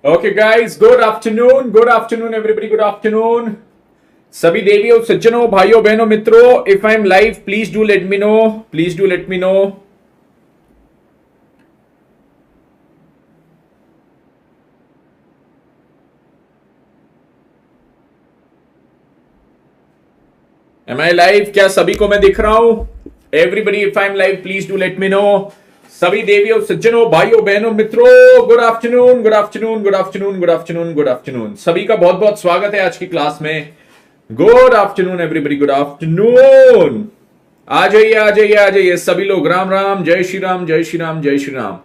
Okay, guys, good afternoon, everybody, good afternoon. सभी देवियों, सज्जनों, भाइयों, बहनों, मित्रों, if I'm live, please do let me know. Please do let me know. Am I live? क्या सभी को मैं दिख रहा हूं? Everybody, if I'm live, please do let me know. सभी देवियों, सज्जनों, भाइयों, बहनों, मित्रों, good afternoon, good afternoon, good afternoon, good afternoon, good afternoon. सभी का बहुत बहुत स्वागत है आज की क्लास में. Good afternoon everybody, good afternoon. आ जाइए, आ जाइए, आ जाइए सभी लोग. राम राम, जय श्री राम, जय श्री राम, जय Shri Ram.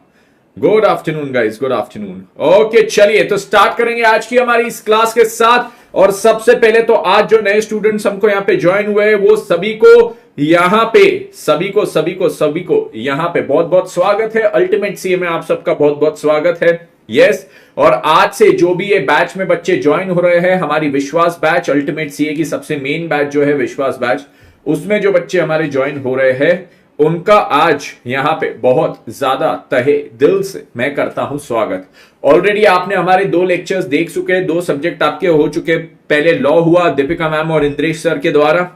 Good afternoon guys, good afternoon. Okay, चलिए तो स्टार्ट करेंगे आज की हमारी इस क्लास के साथ. और सबसे पहले तो आज जो नए स्टूडेंट्स हमको यहाँ पे ज्वाइन हुए हैं वो सभी को यहाँ पे सभी को यहाँ पे बहुत बहुत स्वागत है. अल्टीमेट सीए में आप सबका बहुत बहुत स्वागत है. यस, और आज से जो भी ये बैच में बच्चे ज्वाइन हो रहे हैं, हमारी विश्वास बैच, अल्टीमेट सीए की सबसे मेन बैच जो है विश्वास बैच, उसमें जो बच्चे हमारे ज्वाइन हो रहे हैं उनका आज यहां पे बहुत ज्यादा तहे दिल से मैं करता हूं स्वागत. ऑलरेडी आपने हमारे 2 लेक्चर्स देख चुके हैं, 2 सब्जेक्ट आपके हो चुके. पहले लॉ हुआ दीपिका मैम और इंद्रेश सर के द्वारा.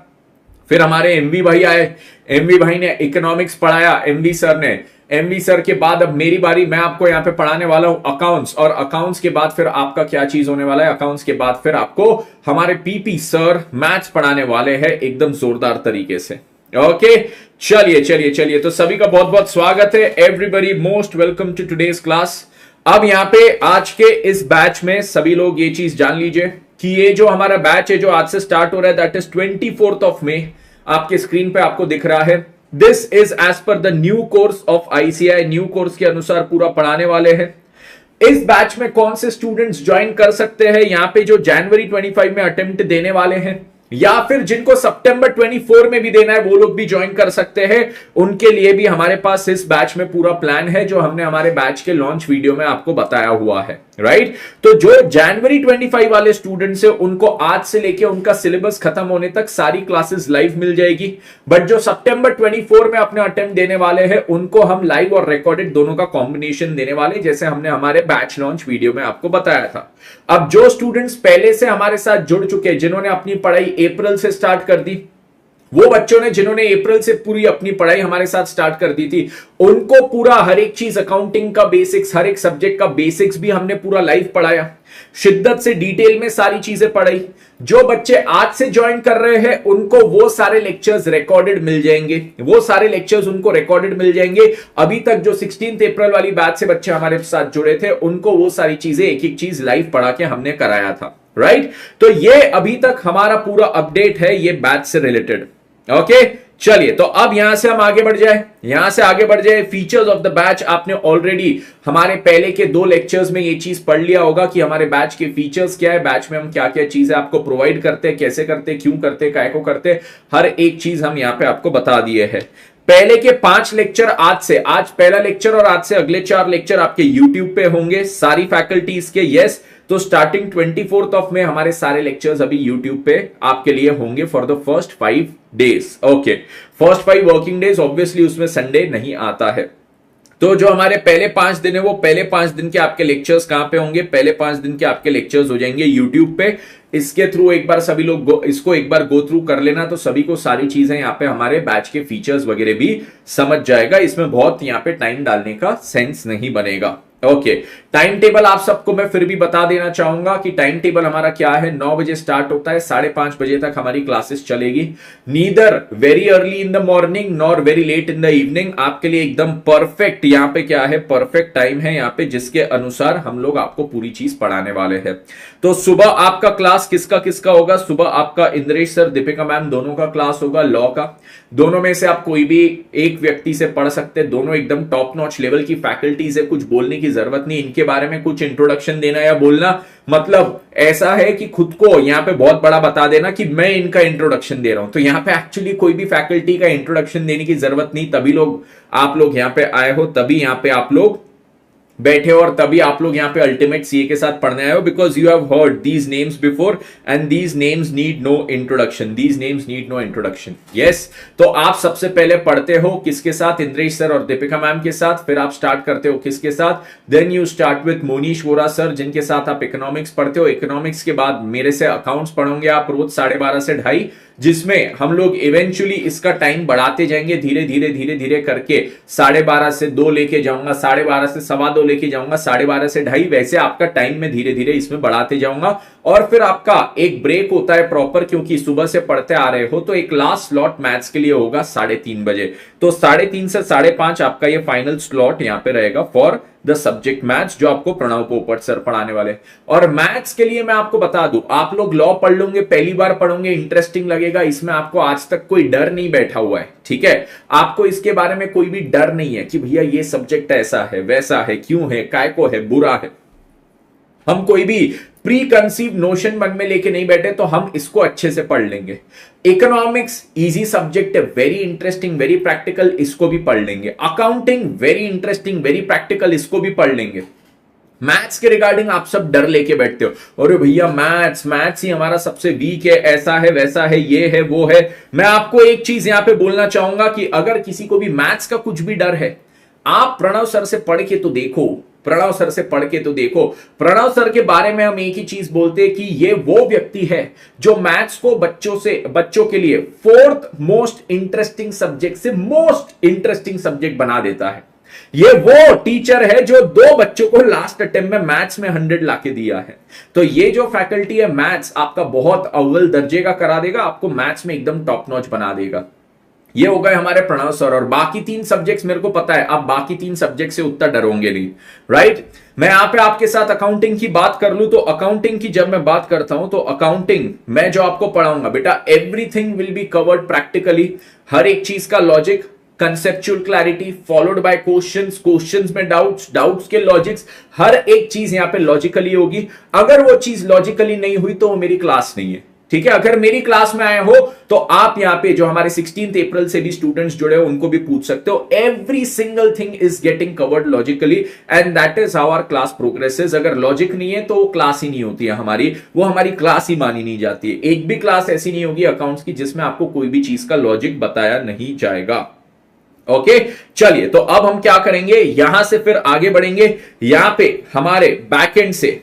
फिर हमारे एमवी भाई आए, एमवी भाई ने इकोनॉमिक्स पढ़ाया. एमवी सर के बाद अब मेरी बारी. मैं आपको यहाँ पे पढ़ाने वाला हूं अकाउंट्स, और अकाउंट्स के बाद फिर आपका क्या चीज होने वाला है, अकाउंट्स के बाद फिर आपको हमारे पीपी सर मैथ्स पढ़ाने वाले हैं एकदम जोरदार तरीके से. ओके, चलिए तो सभी का बहुत बहुत स्वागत है. Everybody most welcome to today's class. अब यहाँ पे आज के इस बैच में सभी लोग ये चीज जान लीजिए कि ये जो हमारा बैच है जो आज से स्टार्ट हो रहा है, that is 24th of May. आपके स्क्रीन पे आपको दिख रहा है. This is as per the new course of ICI. New course के अनुसार पूरा पढ़ाने वाले हैं. इस बैच में कौन से स्टूडेंट्स ज्वाइन कर सकते हैं? यहाँ पे जो जनवरी 25 में अटेम्प्ट देने वाले हैं या फिर जिनको सितंबर 24 में भी देना है वो लोग भी ज्वाइन कर सकते हैं. उनके लिए भी हमारे पास इस बैच में पूरा प्लान है जो हमने हमारे बैच के लॉन्च वीडियो में आपको बताया हुआ है. राइट, तो जो जनवरी 25 वाले स्टूडेंट्स है उनको आज से लेके उनका सिलेबस खत्म होने तक सारी क्लासेस लाइव मिल जाएगी. बट जो सितंबर 24 में अपने अटेम्प्ट देने वाले हैं उनको हम लाइव और रिकॉर्डेड दोनों का कॉम्बिनेशन देने वाले, जैसे हमने हमारे बैच लॉन्च वीडियो में आपको बताया था. अब जो स्टूडेंट्स पहले से हमारे साथ जुड़ चुके हैं, जिन्होंने अपनी पढ़ाई अप्रैल से स्टार्ट कर दी, वो बच्चों ने जिन्होंने अप्रैल से पूरी अपनी पढ़ाई हमारे साथ स्टार्ट कर दी थी, उनको पूरा हर एक चीज, अकाउंटिंग का बेसिक्स, हर एक सब्जेक्ट का बेसिक्स भी हमने पूरा लाइव पढ़ाया. शिद्दत से डिटेल में सारी चीजें पढ़ाई. जो बच्चे आज से ज्वाइन कर रहे हैं उनको वो सारे लेक्चर्स रिकॉर्डेड मिल जाएंगे. उनको रिकॉर्डेड मिल जाएंगे. अभी तक जो 16 अप्रैल वाली बैच से बच्चे हमारे साथ जुड़े थे उनको वो सारी चीजें एक एक चीज लाइव पढ़ा के हमने कराया था. राइट, तो ये अभी तक हमारा पूरा अपडेट है ये बैच से रिलेटेड. ओके, चलिए तो अब यहां से हम आगे बढ़ जाए. Features of the batch. आपने ऑलरेडी हमारे पहले के 2 लेक्चर्स में ये चीज पढ़ लिया होगा कि हमारे बैच के फीचर्स क्या है, बैच में हम क्या क्या चीजें आपको प्रोवाइड करते हैं, कैसे करते हैं, क्यों करते हैं, काय को करते हैं, हर एक चीज हम यहां पे आपको बता दिए हैं. पहले के 5 लेक्चर आज पहला लेक्चर और आज से अगले 4 लेक्चर आपके यूट्यूब पे होंगे सारी फैकल्टीज के. यस, तो स्टार्टिंग 24th ऑफ में हमारे सारे लेक्चर्स अभी YouTube पे आपके लिए होंगे for the first 5 days. Okay, first 5 working days. Obviously उसमें संडे नहीं आता है. तो जो हमारे पहले 5 दिन है वो पहले 5 दिन के आपके लेक्चर्स कहां पे होंगे? पहले 5 दिन के आपके लेक्चर्स हो जाएंगे YouTube पे. इसके थ्रू एक बार सभी लोग इसको एक बार गो थ्रू कर लेना तो सभी को सारी चीजें यहाँ पे हमारे बैच के फीचर्स वगैरह भी समझ जाएगा. इसमें बहुत यहाँ पे टाइम डालने का सेंस नहीं बनेगा. ओके, टाइम टेबल आप सबको मैं फिर भी बता देना चाहूंगा कि टाइम टेबल हमारा क्या है. 9 बजे स्टार्ट होता है, 5:30 बजे तक हमारी क्लासेस चलेगी. Neither very early in the morning nor very late in the evening. आपके लिए एकदम परफेक्ट यहाँ पे क्या है, परफेक्ट टाइम है यहाँ पे, जिसके अनुसार हम लोग आपको पूरी चीज पढ़ाने वाले हैं. तो सुबह आपका क्लास किसका होगा? सुबह आपका इंद्रेश सर, दीपिका मैम दोनों का क्लास होगा लॉ का. दोनों में से आप कोई भी एक व्यक्ति से पढ़ सकते हैं. दोनों एकदम टॉप नॉच लेवल की फैकल्टीज है. कुछ बोलने की जरूरत नहीं. इनके बारे में कुछ इंट्रोडक्शन देना या बोलना मतलब ऐसा है कि खुद को यहाँ पे बहुत बड़ा बता देना कि मैं इनका इंट्रोडक्शन दे रहा हूं. तो यहाँ पे एक्चुअली कोई भी फैकल्टी का इंट्रोडक्शन देने की जरूरत नहीं. तभी आप लोग यहाँ पे आए हो, तभी यहाँ पे आप लोग बैठे और तभी आप लोग यहाँ पे अल्टीमेट सीए के साथ पढ़ने आए हो, because you have heard these names before and these names need no introduction, these names need no introduction. Yes, तो आप सबसे पहले पढ़ते हो किसके साथ? इंद्रेश सर और दीपिका मैम के साथ। फिर आप स्टार्ट करते हो किसके साथ? Then you start with Monish Vora sir, जिनके साथ आप इकोनॉमिक्स पढ़ते हो। इकोनॉमिक्स के बाद मेरे से अकाउंट्स पढ़ोगे आप रोज 12:30 से 2:30, जिसमें हम लोग इवेंचुअली इसका टाइम बढ़ाते जाएंगे धीरे धीरे धीरे धीरे करके। 12:30 से 2 लेके जाऊंगा, 12:30 से 2:15 लेके जाऊंगा, 12:30 से 2:30, वैसे आपका टाइम में धीरे धीरे इसमें बढ़ाते जाऊंगा। और फिर आपका एक ब्रेक होता है प्रॉपर, क्योंकि सुबह से पढ़ते आ रहे हो, तो एक लास्ट स्लॉट मैथ्स के लिए होगा 3:30 बजे। तो 3:30 से 5:30 आपका ये फाइनल स्लॉट यहां पे रहेगा फॉर द सब्जेक्ट मैथ्स, जो आपको प्रणव पोपट सर पढ़ाने वाले। और मैथ्स के लिए मैं आपको बता दूं, आप लोग लॉ पढ़ लोगे, पहली बार पढ़ोगे, इंटरेस्टिंग लगेगा, इसमें आपको आज तक कोई डर नहीं बैठा हुआ है, ठीक है? आपको इसके बारे में कोई भी डर नहीं है कि भैया ये सब्जेक्ट ऐसा है, वैसा है, क्यों है, काय को है, बुरा है। हम कोई भी प्री कंसीव नोशन मन में लेके नहीं बैठे, तो हम इसको अच्छे से पढ़ लेंगे। इकोनॉमिक्स इजी सब्जेक्ट है, वेरी इंटरेस्टिंग, वेरी प्रैक्टिकल, इसको भी पढ़ लेंगे। Accounting very interesting, very practical, इसको भी पढ़ लेंगे। मैथ्स के रिगार्डिंग आप सब डर लेके बैठते हो, अरे भैया मैथ्स ही हमारा सबसे वीक है, ऐसा है, वैसा है, ये है, वो है। मैं आपको एक चीज यहां पे बोलना चाहूंगा कि अगर किसी को भी मैथ्स का कुछ भी डर है, आप प्रणव सर से पढ़ के तो देखो, प्रणव सर से पढ़ के तो देखो। प्रणव सर के बारे में हम एक ही चीज बोलते हैं कि ये वो व्यक्ति है जो मैथ्स को बच्चों के लिए 4th मोस्ट इंटरेस्टिंग सब्जेक्ट से मोस्ट इंटरेस्टिंग सब्जेक्ट बना देता है। ये वो टीचर है जो 2 बच्चों को लास्ट अटेम्प्ट में मैथ्स में 100 लाके दिया है। तो ये जो फैकल्टी है मैथ्स, आपका बहुत अव्वल दर्जे का करा देगा, आपको मैथ्स में एकदम टॉप नॉच बना देगा। ये हो गए हमारे प्रणव सर। और बाकी 3 सब्जेक्ट्स मेरे को पता है आप बाकी 3 सब्जेक्ट से उतना डरोगे नहीं, राइट? मैं यहां पे आपके साथ अकाउंटिंग की बात कर लूं, तो अकाउंटिंग की जब मैं बात करता हूं, तो अकाउंटिंग मैं जो आपको पढ़ाऊंगा बेटा, everything will be covered practically. हर एक चीज का logic, conceptual clarity followed by questions में डाउट्स के लॉजिक्स, हर एक चीज यहां पे लॉजिकली होगी। अगर वो चीज लॉजिकली नहीं हुई तो वो मेरी क्लास नहीं है, ठीक है? अगर मेरी क्लास में आए हो तो आप यहां पे जो हमारे 16 अप्रैल से भी स्टूडेंट्स जुड़े हो उनको भी पूछ सकते हो। Every single thing is getting covered logically and that is how our class progresses. अगर लॉजिक नहीं है तो वो क्लास ही नहीं होती है हमारी, वो हमारी क्लास ही मानी नहीं जाती है। एक भी क्लास ऐसी नहीं होगी अकाउंट्स की जिसमें आपको कोई भी चीज का लॉजिक बताया नहीं जाएगा। ओके, चलिए तो अब हम क्या करेंगे, यहां से फिर आगे बढ़ेंगे। यहां पे हमारे बैकएंड से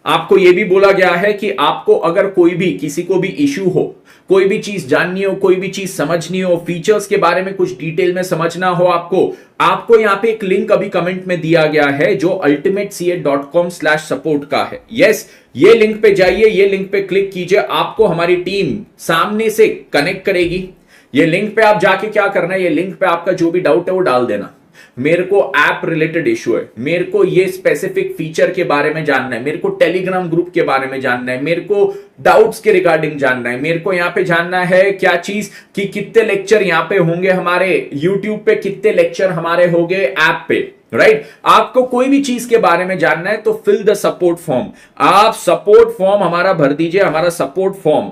आपको यह भी बोला गया है कि आपको अगर कोई भी किसी को भी इश्यू हो, कोई भी चीज जाननी हो, कोई भी चीज समझनी हो, फीचर्स के बारे में कुछ डिटेल में समझना हो आपको यहां पे एक लिंक अभी कमेंट में दिया गया है जो ultimatecA.com/support का है। यस, ये लिंक पे जाइए, ये लिंक पे क्लिक कीजिए, आपको हमारी टीम सामने से कनेक्ट करेगी। ये लिंक पे आप जाके क्या करना है, ये लिंक पे आपका जो भी डाउट है वो डाल देना। मेरे को ऐप रिलेटेड इशू है, मेरे को ये स्पेसिफिक फीचर के बारे में जानना है, मेरे को टेलीग्राम ग्रुप के बारे में जानना है, मेरे को डाउट्स के रिगार्डिंग जानना है, मेरे को यहाँ पे जानना है क्या चीज कि कितने लेक्चर यहाँ पे होंगे हमारे यूट्यूब पे, कितने लेक्चर हमारे होंगे ऐप पे, राइट? आपको कोई भी चीज के बारे में जानना है तो फिल द सपोर्ट फॉर्म। आप सपोर्ट फॉर्म हमारा भर दीजिए। हमारा सपोर्ट फॉर्म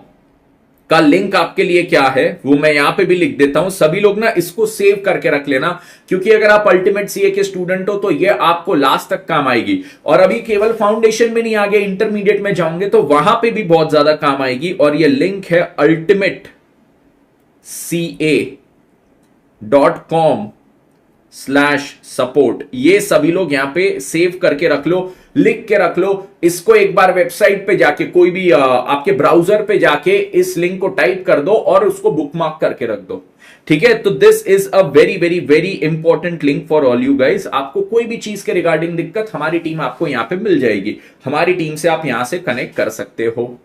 का लिंक आपके लिए क्या है वो मैं यहां पे भी लिख देता हूं। सभी लोग ना इसको सेव करके रख लेना, क्योंकि अगर आप अल्टीमेट सीए के स्टूडेंट हो तो ये आपको लास्ट तक काम आएगी। और अभी केवल फाउंडेशन में नहीं, आगे इंटरमीडिएट में जाओगे तो वहां पे भी बहुत ज्यादा काम आएगी। और ये लिंक है ultimatecA.com/support। ये सभी लोग यहां पे सेव करके रख लो, लिख के रख लो। इसको एक बार वेबसाइट पे जाके, कोई भी आपके ब्राउजर पे जाके इस लिंक को टाइप कर दो और उसको बुकमार्क करके रख दो, ठीक है? तो this is a very very very important link for all you guys. आपको कोई भी चीज के रिगार्डिंग दिक्कत, हमारी टीम आपको यहां पे मिल जाएगी। हमारी टीम से आप यहां से कनेक्ट कर सकते हो,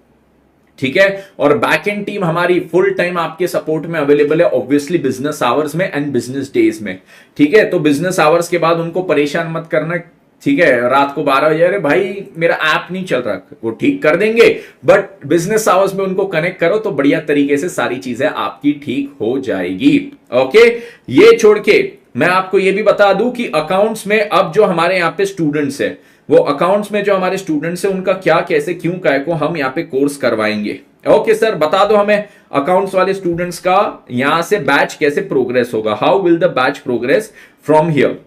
ठीक है? और बैकएंड टीम हमारी फुल टाइम आपके सपोर्ट में अवेलेबल है, ऑब्वियसली बिजनेस आवर्स में एंड बिजनेस डेज में, ठीक है? तो बिजनेस आवर्स के बाद उनको परेशान मत करना, ठीक है? रात को 12 बजे, अरे भाई मेरा ऐप नहीं चल रहा, वो ठीक कर देंगे, बट बिजनेस आवर्स में उनको कनेक्ट करो तो बढ़िया तरीके से सारी चीजें आपकी ठीक हो जाएगी। ओके, ये छोड़ के मैं आपको ये भी बता दूं कि अकाउंट्स में अब जो हमारे यहाँ पे स्टूडेंट्स है, वो अकाउंट्स में जो हमारे स्टूडेंट्स है उनका क्या, कैसे, क्यों, काय को हम यहाँ पे कोर्स करवाएंगे। ओके सर, बता दो हमें अकाउंट्स वाले स्टूडेंट्स का यहां से बैच कैसे प्रोग्रेस होगा, how will the batch progress from here.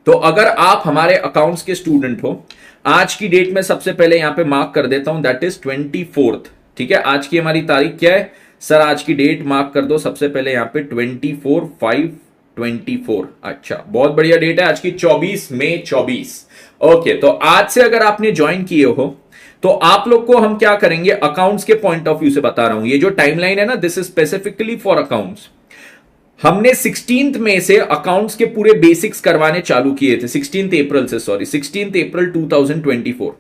तो अगर आप हमारे अकाउंट्स के स्टूडेंट हो, आज की डेट में सबसे पहले यहां पे मार्क कर देता हूं, दैट इज 24th। ठीक है, आज की हमारी तारीख क्या है सर? आज की डेट मार्क कर दो सबसे पहले यहां पे 24/5/24। अच्छा, बहुत बढ़िया डेट है आज की, 24 मई 24। ओके, तो आज से अगर आपने ज्वाइन किए हो तो आप लोग को हम क्या करेंगे, अकाउंट्स के पॉइंट ऑफ व्यू से बता रहा हूं। ये जो टाइमलाइन है ना, this is specifically for accounts. हमने 16 में से अकाउंट्स के पूरे बेसिक्स करवाने चालू किए थे, 16 अप्रैल से, सॉरी 16 अप्रैल 2024,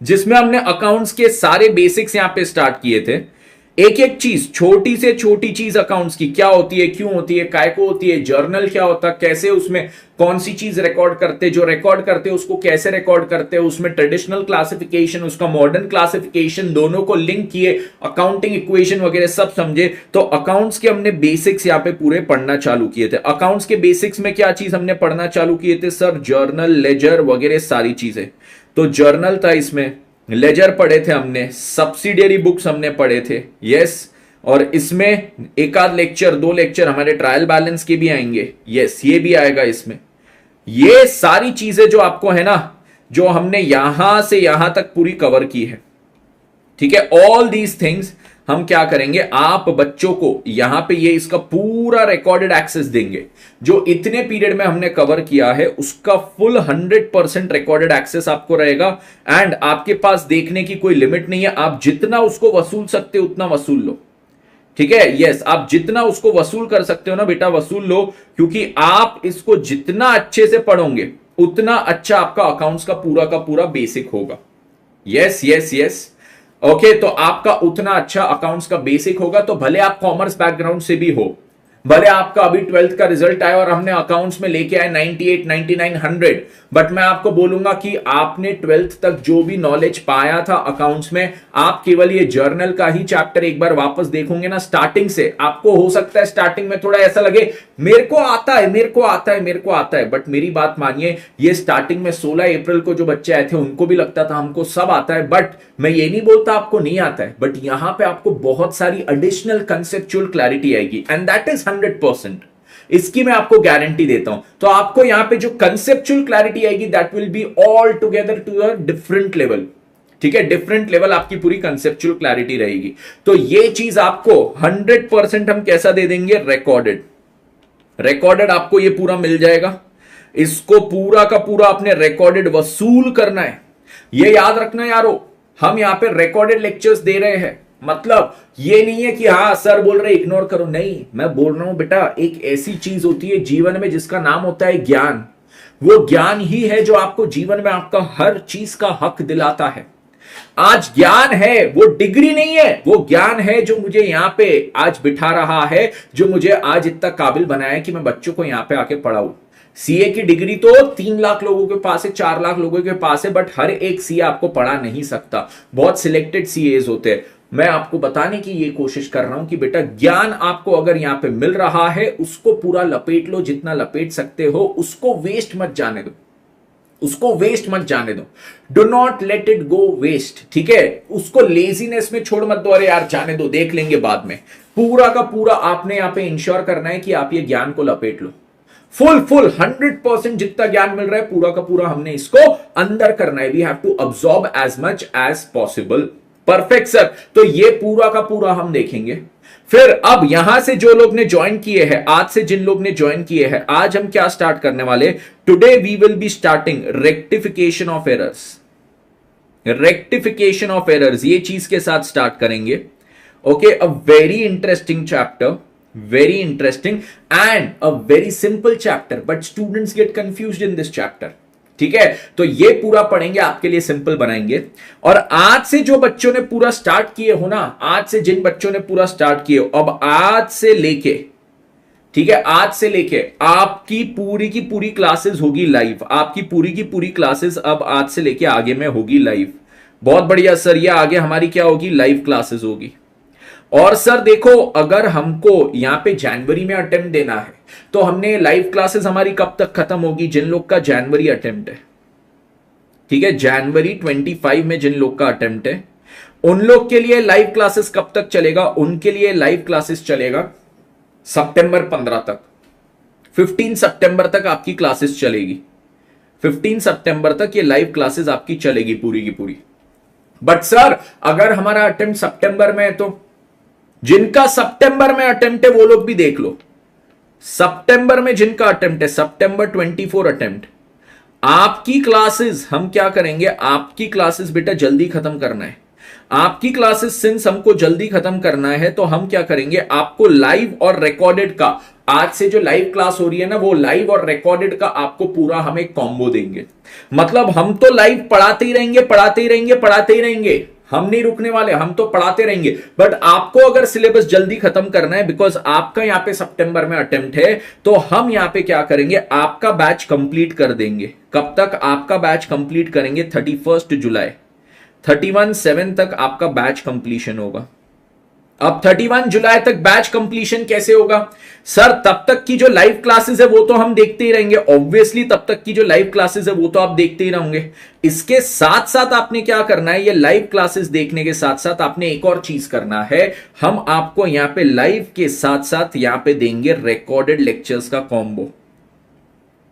जिसमें हमने अकाउंट्स के सारे बेसिक्स यहां पे स्टार्ट किए थे। एक एक चीज, छोटी से छोटी चीज अकाउंट्स की, क्या होती है, क्यों होती है, काय को होती है, जर्नल क्या होता है, कैसे उसमें कौन सी चीज रिकॉर्ड करते, जो रिकॉर्ड करते उसको कैसे रिकॉर्ड करते हैं, उसमें ट्रेडिशनल क्लासिफिकेशन, उसका मॉडर्न क्लासिफिकेशन, दोनों को लिंक किए, अकाउंटिंग इक्वेशन वगैरह सब समझे। तो अकाउंट्स के हमने बेसिक्स यहां पे पूरे पढ़ना चालू किए थे। अकाउंट्स के बेसिक्स में क्या चीज हमने पढ़ना चालू किए थे सर? जर्नल, लेजर वगैरह सारी चीजें। तो जर्नल था इसमें, लेजर पढ़े थे हमने, सब्सिडियरी बुक्स हमने पढ़े थे, यस, और इसमें एक आध लेक्चर, 2 लेक्चर हमारे ट्रायल बैलेंस के भी आएंगे, यस, ये भी आएगा इसमें। ये सारी चीजें जो आपको है ना, जो हमने यहां से यहां तक पूरी कवर की है। ठीक है, ऑल दीज थिंग्स हम क्या करेंगे, आप बच्चों को यहां पे ये इसका पूरा रिकॉर्डेड एक्सेस देंगे। जो इतने पीरियड में हमने कवर किया है उसका फुल 100% रिकॉर्डेड एक्सेस आपको रहेगा। एंड आपके पास देखने की कोई लिमिट नहीं है, आप जितना उसको वसूल सकते हो उतना वसूल लो। ठीक है, यस, आप जितना उसको वसूल कर सकते हो ना बेटा, वसूल लो, क्योंकि आप इसको जितना अच्छे से पढ़ोगे उतना अच्छा आपका अकाउंट्स का पूरा बेसिक होगा। यस यस यस, ओके, तो आपका उतना अच्छा अकाउंट्स का बेसिक होगा। तो भले आप कॉमर्स बैकग्राउंड से भी हो, भले आपका अभी 12th का रिजल्ट आया और हमने अकाउंट्स में लेके आए 98, 99, 100, बट मैं आपको बोलूंगा कि आपने 12th तक जो भी नॉलेज पाया था अकाउंट्स में, आप केवल ये जर्नल का ही चैप्टर एक बार वापस देखोगे ना स्टार्टिंग से, आपको हो सकता है स्टार्टिंग में थोड़ा ऐसा लगे मेरे को आता है, मेरे को आता है, मेरे को आता है, बट मेरी बात मानिए, ये स्टार्टिंग में 16 अप्रैल को जो बच्चे आए थे उनको भी लगता था हमको सब आता है, बट मैं ये नहीं बोलता आपको नहीं आता है, बट यहां पे आपको बहुत सारी एडिशनल कंसेप्चुअल क्लैरिटी आएगी, एंड दैट इज 100%। इसकी मैं आपको गारंटी देता हूं। तो आपको यहां पे जो कंसेप्चुअल क्लैरिटी आएगी, that will be all together to a different level. ठीक है, डिफरेंट लेवल आपकी पूरी कंसेप्चुअल क्लैरिटी रहेगी। तो ये चीज आपको 100% हम कैसा दे देंगे, रिकॉर्डेड। रिकॉर्डेड आपको ये पूरा मिल जाएगा। इसको पूरा का पूरा आपने रिकॉर्डेड वसूल करना है। ये याद रखना यारो, हम यहां पे रिकॉर्डेड लेक्चर्स दे रहे हैं, मतलब ये नहीं है कि हाँ सर बोल रहे इग्नोर करो, नहीं, मैं बोल रहा हूं बेटा एक ऐसी चीज होती है जीवन में जिसका नाम होता है ज्ञान। वो ज्ञान ही है जो आपको जीवन में आपका हर चीज का हक दिलाता है। आज ज्ञान है, वो डिग्री नहीं है, वो ज्ञान है जो मुझे यहां पे आज बिठा रहा है, जो मुझे आज इतना काबिल बनाया कि मैं बच्चों को यहां पे आके पढ़ाऊं। सीए की डिग्री तो 3 लाख लोगों के पास है, 4 लाख लोगों के पास है, बट हर एक सीए आपको पढ़ा नहीं सकता, बहुत सिलेक्टेड सीएस होते हैं। मैं आपको बताने की ये कोशिश कर रहा हूं कि बेटा ज्ञान आपको अगर यहां पे मिल रहा है उसको पूरा लपेट लो, जितना लपेट सकते हो, उसको वेस्ट मत जाने दो, उसको वेस्ट मत जाने दो। Do not let it go waste. ठीक है, उसको लेजीनेस में छोड़ मत दो, अरे यार जाने दो, देख लेंगे बाद में। पूरा का पूरा आपने यहां पे इंश्योर करना है कि आप ये ज्ञान को लपेट लो, फुल 100% जितना ज्ञान मिल रहा है पूरा का पूरा हमने इसको अंदर करना है। We have to absorb as much as possible. Perfect sir, तो ये पूरा का पूरा हम देखेंगे। फिर अब यहां से जो लोग ने ज्वाइन किए हैं, आज से जिन लोग ने ज्वाइन किए हैं, आज हम क्या स्टार्ट करने वाले, today we will be starting rectification of errors. Rectification of errors ये चीज के साथ स्टार्ट करेंगे। Okay, a very interesting chapter, very interesting and a very simple chapter, but students get confused in this chapter। ठीक है, तो ये पूरा पढ़ेंगे, आपके लिए सिंपल बनाएंगे। और आज से जो बच्चों ने पूरा स्टार्ट किए हो ना, आज से जिन बच्चों ने पूरा स्टार्ट किए हो, अब आज से लेके, ठीक है, आज से लेके आपकी की पूरी क्लासेस होगी लाइव। आपकी की पूरी क्लासेस अब आज से लेके आगे में होगी लाइव। बहुत बढ़िया सर, ये आगे हमारी क्या होगी, लाइव क्लासेस होगी। और सर देखो, अगर हमको यहां पे जनवरी में अटेम्प्ट देना है तो हमने लाइव क्लासेस हमारी कब तक खत्म होगी, जिन लोग का जनवरी अटेम्प्ट है, ठीक है, जनवरी 25 में जिन लोग का अटेम्प्ट है, उन लोग के लिए लाइव क्लासेस कब तक चलेगा, उनके लिए लाइव क्लासेस चलेगा सितंबर 15 तक, 15 सितंबर तक आपकी क्लासेस चलेगी। 15 सितंबर तक ये लाइव क्लासेस आपकी चलेगी पूरी की पूरी। बट सर अगर हमारा अटेम्प्ट सितंबर में है तो जिनका सितंबर में अटेम्प्ट है वो लोग भी देख लो। सितंबर में जिनका अटेम्प्ट है, सितंबर 24 अटेम्प्ट, आपकी क्लासेस हम क्या करेंगे, आपकी क्लासेस बेटा जल्दी खत्म करना है। आपकी क्लासेस सिंस हमको जल्दी खत्म करना है तो हम क्या करेंगे, आपको लाइव और रिकॉर्डेड का, आज से जो लाइव क्लास हो रही है ना, वो लाइव और रिकॉर्डेड का आपको पूरा हम एक कॉम्बो देंगे। मतलब हम तो लाइव पढ़ाते ही रहेंगे, पढ़ाते ही रहेंगे, पढ़ाते ही रहेंगे, हम नहीं रुकने वाले, हम तो पढ़ाते रहेंगे। बट आपको अगर सिलेबस जल्दी खत्म करना है, बिकॉज आपका यहां पे सितंबर में अटेम्प्ट है, तो हम यहां पे क्या करेंगे, आपका बैच कंप्लीट कर देंगे। कब तक आपका बैच कंप्लीट करेंगे, 31 जुलाई, 31/7 तक आपका बैच कंप्लीशन होगा। अब 31 जुलाई तक बैच कंप्लीशन कैसे होगा सर, तब तक की जो लाइव क्लासेस है वो तो हम देखते ही रहेंगे, ऑब्वियसली तब तक की जो लाइव क्लासेस है वो तो आप देखते ही रहेंगे। इसके साथ साथ आपने क्या करना है, ये लाइव क्लासेस देखने के साथ साथ आपने एक और चीज करना है, हम आपको यहां पे लाइव के साथ साथ यहां पे देंगे रिकॉर्डेड लेक्चर्स का कॉम्बो।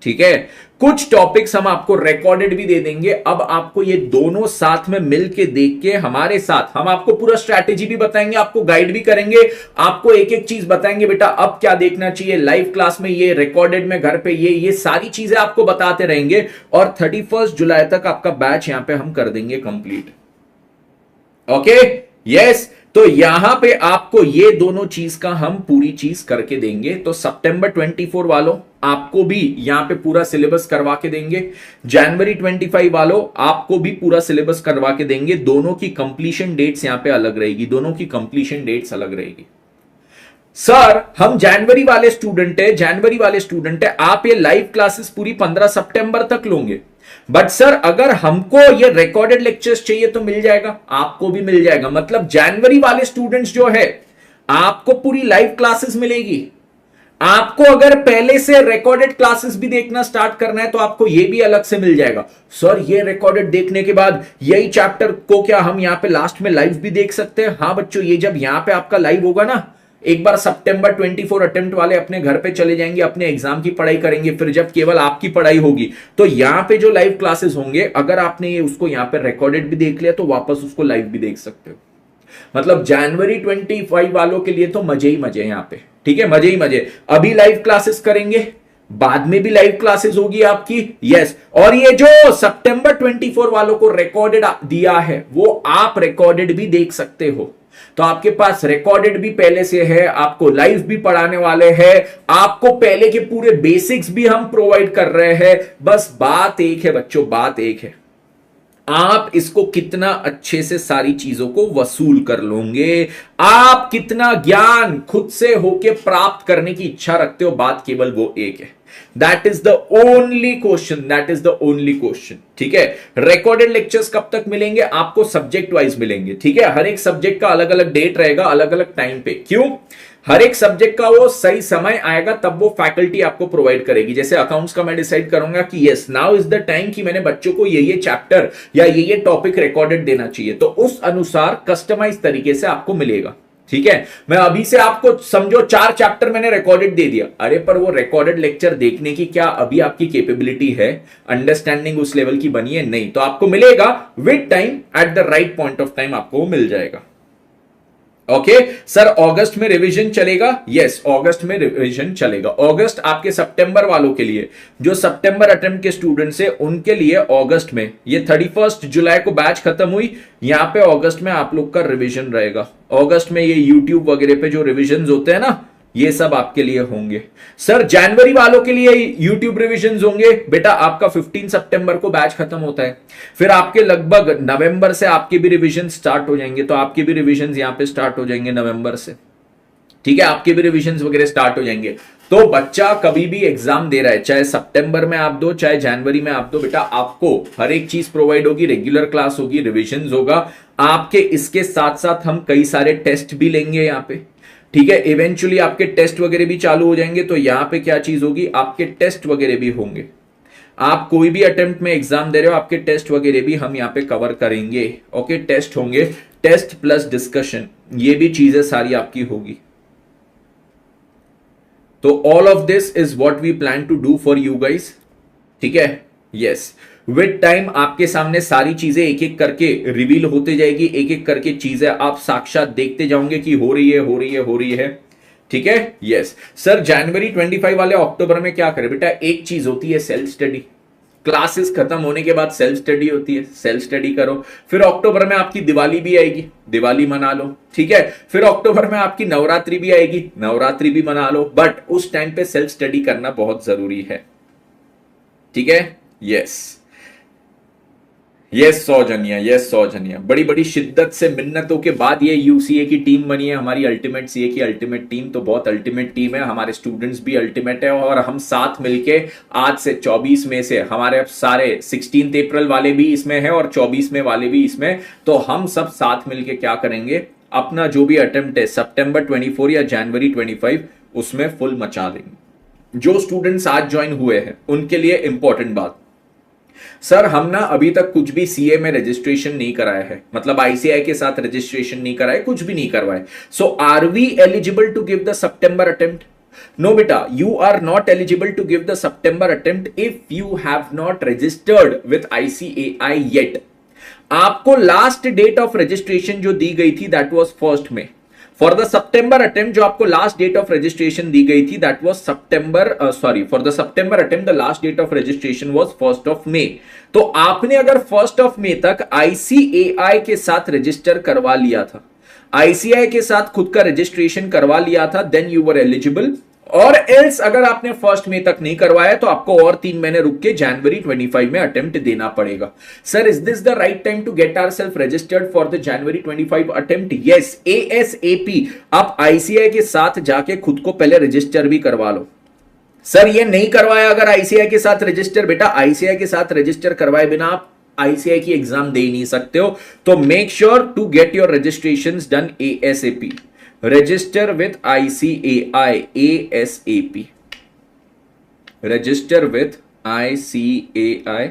ठीक है, कुछ टॉपिक्स हम आपको रिकॉर्डेड भी दे देंगे। अब आपको ये दोनों साथ में मिलके देख के हमारे साथ हम आपको पूरा स्ट्रैटेजी भी बताएंगे, आपको गाइड भी करेंगे, आपको एक एक चीज बताएंगे, बेटा अब क्या देखना चाहिए लाइव क्लास में, ये रिकॉर्डेड में घर पे, ये सारी चीजें आपको बताते रहेंगे। और 31 जुलाई तक आपका बैच यहां पे हम कर देंगे कंप्लीट। ओके यस, तो यहां पे आपको ये दोनों चीज का हम पूरी चीज करके देंगे। तो सितंबर 24 वालों आपको भी यहां पे पूरा सिलेबस करवा के देंगे, जनवरी 25 वालों आपको भी पूरा सिलेबस करवा के देंगे। दोनों की कंप्लीशन डेट्स यहां पे अलग रहेगी, दोनों की कंप्लीशन डेट्स अलग रहेगी। सर हम जनवरी वाले स्टूडेंट है, जनवरी वाले स्टूडेंट है, आप ये लाइव क्लासेस पूरी 15 सितंबर तक लोगे। बट सर अगर हमको ये रिकॉर्डेड लेक्चर्स चाहिए तो मिल जाएगा, आपको भी मिल जाएगा। मतलब जनवरी वाले स्टूडेंट्स जो है आपको पूरी लाइव क्लासेस मिलेगी। आपको अगर पहले से रिकॉर्डेड क्लासेस भी देखना स्टार्ट करना है तो आपको ये भी अलग से मिल जाएगा। सर ये रिकॉर्डेड देखने के बाद यही चैप्टर को क्या हम यहां पे लास्ट में लाइव भी देख सकते हैं? हाँ बच्चों, ये जब यहां पे आपका लाइव होगा ना, एक बार सितंबर 24 अटेम्प्ट वाले अपने घर पे चले जाएंगे, अपने एग्जाम की पढ़ाई करेंगे, फिर जब केवल आपकी पढ़ाई होगी तो यहां पे जो लाइव क्लासेस होंगे, अगर आपने ये उसको यहां पे रिकॉर्डेड भी देख लिया तो वापस उसको लाइव भी देख सकते हो। मतलब जनवरी 25 वालों के लिए तो मजे ही मजे यहां पे। ठीक है, मजे ही मजे। अभी लाइव क्लासेस करेंगे, बाद में भी लाइव क्लासेस होगी आपकी। यस, और ये जो सितंबर 24 वालों को रिकॉर्डेड दिया है वो आप रिकॉर्डेड भी देख सकते हो। तो आपके पास रिकॉर्डेड भी पहले से है, आपको लाइव भी पढ़ाने वाले हैं, आपको पहले के पूरे बेसिक्स भी हम प्रोवाइड कर रहे हैं। बस बात एक है बच्चों, बात एक है, आप इसको कितना अच्छे से सारी चीजों को वसूल कर लोगे, आप कितना ज्ञान खुद से होके प्राप्त करने की इच्छा रखते हो, बात केवल वो एक है। That is the only question, that is the only question. ठीक है, रिकॉर्डेड लेक्चर्स कब तक मिलेंगे आपको? सब्जेक्ट वाइज मिलेंगे। ठीक है, हर एक सब्जेक्ट का अलग अलग डेट रहेगा, अलग अलग टाइम पे। क्यों? हर एक सब्जेक्ट का वो सही समय आएगा तब वो फैकल्टी आपको प्रोवाइड करेगी। जैसे अकाउंट्स का मैं डिसाइड करूंगा कि yes now is the time कि मैंने बच्चों को ये चैप्टर या ये टॉपिक रिकॉर्डेड देना चाहिए, तो उस अनुसार कस्टमाइज तरीके से आपको मिलेगा। ठीक है, मैं अभी से आपको समझो 4 चैप्टर मैंने रिकॉर्डेड दे दिया, अरे पर वो रिकॉर्डेड लेक्चर देखने की क्या अभी आपकी कैपेबिलिटी है, अंडरस्टैंडिंग उस लेवल की बनी है? नहीं। तो आपको मिलेगा with time, at the right point of time आपको मिल जाएगा। ओके सर, अगस्त में रिवीजन चलेगा? यस, अगस्त में रिवीजन चलेगा। अगस्त आपके सितंबर वालों के लिए, जो सितंबर अटेम्प्ट के स्टूडेंट्स है उनके लिए अगस्त में, ये 31 जुलाई को बैच खत्म हुई, यहां पे अगस्त में आप लोग का रिवीजन रहेगा। अगस्त में ये यूट्यूब वगैरह पे जो रिवीजन होते हैं ना, ये सब आपके लिए होंगे। सर जनवरी वालों के लिए यूट्यूब रिवीजन होंगे बेटा, आपका 15 सितंबर को बैच खत्म होता है, फिर आपके लगभग नवंबर से आपके भी रिवीजन स्टार्ट हो जाएंगे। तो आपके भी रिवीजन यहां पे स्टार्ट हो जाएंगे नवंबर से। ठीक है, आपके भी रिवीजन वगैरह स्टार्ट हो जाएंगे। तो बच्चा कभी भी एग्जाम दे रहा है, चाहे सितंबर में आप दो चाहे जनवरी में आप दो, बेटा आपको हर एक चीज प्रोवाइड होगी, रेगुलर क्लास होगी, रिवीजन होगा आपके। इसके साथ साथ हम कई सारे टेस्ट भी लेंगे यहाँ पे। ठीक है, इवेंचुअली आपके टेस्ट वगैरह भी चालू हो जाएंगे, तो यहां पे क्या चीज होगी, आपके टेस्ट वगैरह भी होंगे। आप कोई भी अटेम्प्ट में एग्जाम दे रहे हो, आपके टेस्ट वगैरह भी हम यहां पे कवर करेंगे। ओके, टेस्ट होंगे, टेस्ट प्लस डिस्कशन, ये भी चीजें सारी आपकी होगी। तो all of this is what we plan to do for you guys. ठीक है, यस, विद टाइम आपके सामने सारी चीजें एक एक करके रिवील होते जाएगी, एक एक करके चीजें आप साक्षात देखते जाओगे कि हो रही है, हो रही है, हो रही है। ठीक है, यस सर। जनवरी 25 वाले अक्टूबर में क्या करें बेटा? एक चीज होती है सेल्फ स्टडी, क्लासेस खत्म होने के बाद सेल्फ स्टडी होती है, सेल्फ स्टडी करो। फिर अक्टूबर में आपकी दिवाली भी आएगी, दिवाली मना लो। ठीक है, फिर अक्टूबर में आपकी नवरात्रि भी आएगी, नवरात्रि भी मना लो। बट उस टाइम पे सेल्फ स्टडी करना बहुत जरूरी है। ठीक है, yes yes Saujanya, yes Saujanya, बड़ी बड़ी शिद्दत से मिन्नतों के बाद ये यूसीए की टीम बनी है, हमारी अल्टीमेट सीए की अल्टीमेट टीम। तो बहुत अल्टीमेट टीम है, हमारे स्टूडेंट्स भी अल्टीमेट है, और हम साथ मिलके आज से 24 में से हमारे सारे 16 अप्रैल वाले भी इसमें है और 24 में वाले भी इसमें। तो हम सब साथ मिलके क्या करेंगे, अपना जो भी अटेम्प्ट है सितंबर 24 या जनवरी 25 उसमें फुल मचा देंगे। जो स्टूडेंट्स आज ज्वाइन हुए हैं उनके लिए इंपॉर्टेंट बात, सर हम ना अभी तक कुछ भी सीए में रजिस्ट्रेशन नहीं कराया है, मतलब आईसीआई के साथ रजिस्ट्रेशन नहीं कराया, कुछ भी नहीं करवाए। So are we eligible to give the September attempt? No beta, you are not eligible to give the September attempt if you have not registered with ICAI yet. आपको लास्ट डेट ऑफ रजिस्ट्रेशन जो दी गई थी that was 1 में। For the September attempt जो आपको last date of registration दी गई थी that was for the September attempt the last date of registration was 1 May. तो आपने अगर 1 मई तक आईसीएआई के साथ रजिस्टर करवा लिया था, आईसीआई के साथ खुद का रजिस्ट्रेशन करवा लिया था, देन यू वर एलिजिबल। और एल्स अगर आपने 1 मई तक नहीं करवाया तो आपको और 3 महीने रुक के जनवरी 25 में अटेम्प्ट देना पड़ेगा। Sir is this the right time to get our self registered for the January 25 attempt? Yes, ASAP आप आईसीआई के साथ जाके खुद को पहले रजिस्टर भी करवा लो। सर ये नहीं करवाया अगर आईसीआई के साथ रजिस्टर, बेटा आईसीआई के साथ रजिस्टर करवाए बिना आप आईसीआई की एग्जाम दे ही नहीं सकते हो। तो make sure to get your registration done ASAP. Register with ICAI ASAP, register with ICAI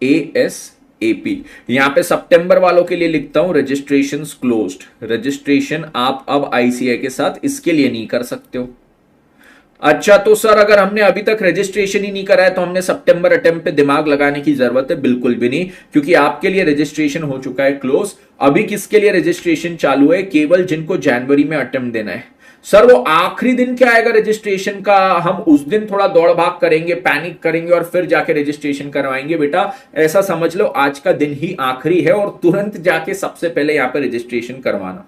ASAP. यहां पे सितंबर वालों के लिए लिखता हूं रजिस्ट्रेशन क्लोज्ड। रजिस्ट्रेशन आप अब आईसीआई के साथ इसके लिए नहीं कर सकते हो। अच्छा तो सर अगर हमने अभी तक रजिस्ट्रेशन ही नहीं कराया तो हमने सितंबर अटेम्प्ट पे दिमाग लगाने की जरूरत है? बिल्कुल भी नहीं, क्योंकि आपके लिए रजिस्ट्रेशन हो चुका है क्लोज। अभी किसके लिए रजिस्ट्रेशन चालू है? केवल जिनको जनवरी में अटेम्प्ट देना है। सर वो आखिरी दिन क्या आएगा रजिस्ट्रेशन का? हम उस दिन थोड़ा दौड़ भाग करेंगे, पैनिक करेंगे और फिर जाके रजिस्ट्रेशन करवाएंगे। बेटा ऐसा समझ लो आज का दिन ही आखिरी है और तुरंत जाके सबसे पहले यहां पे रजिस्ट्रेशन करवाना,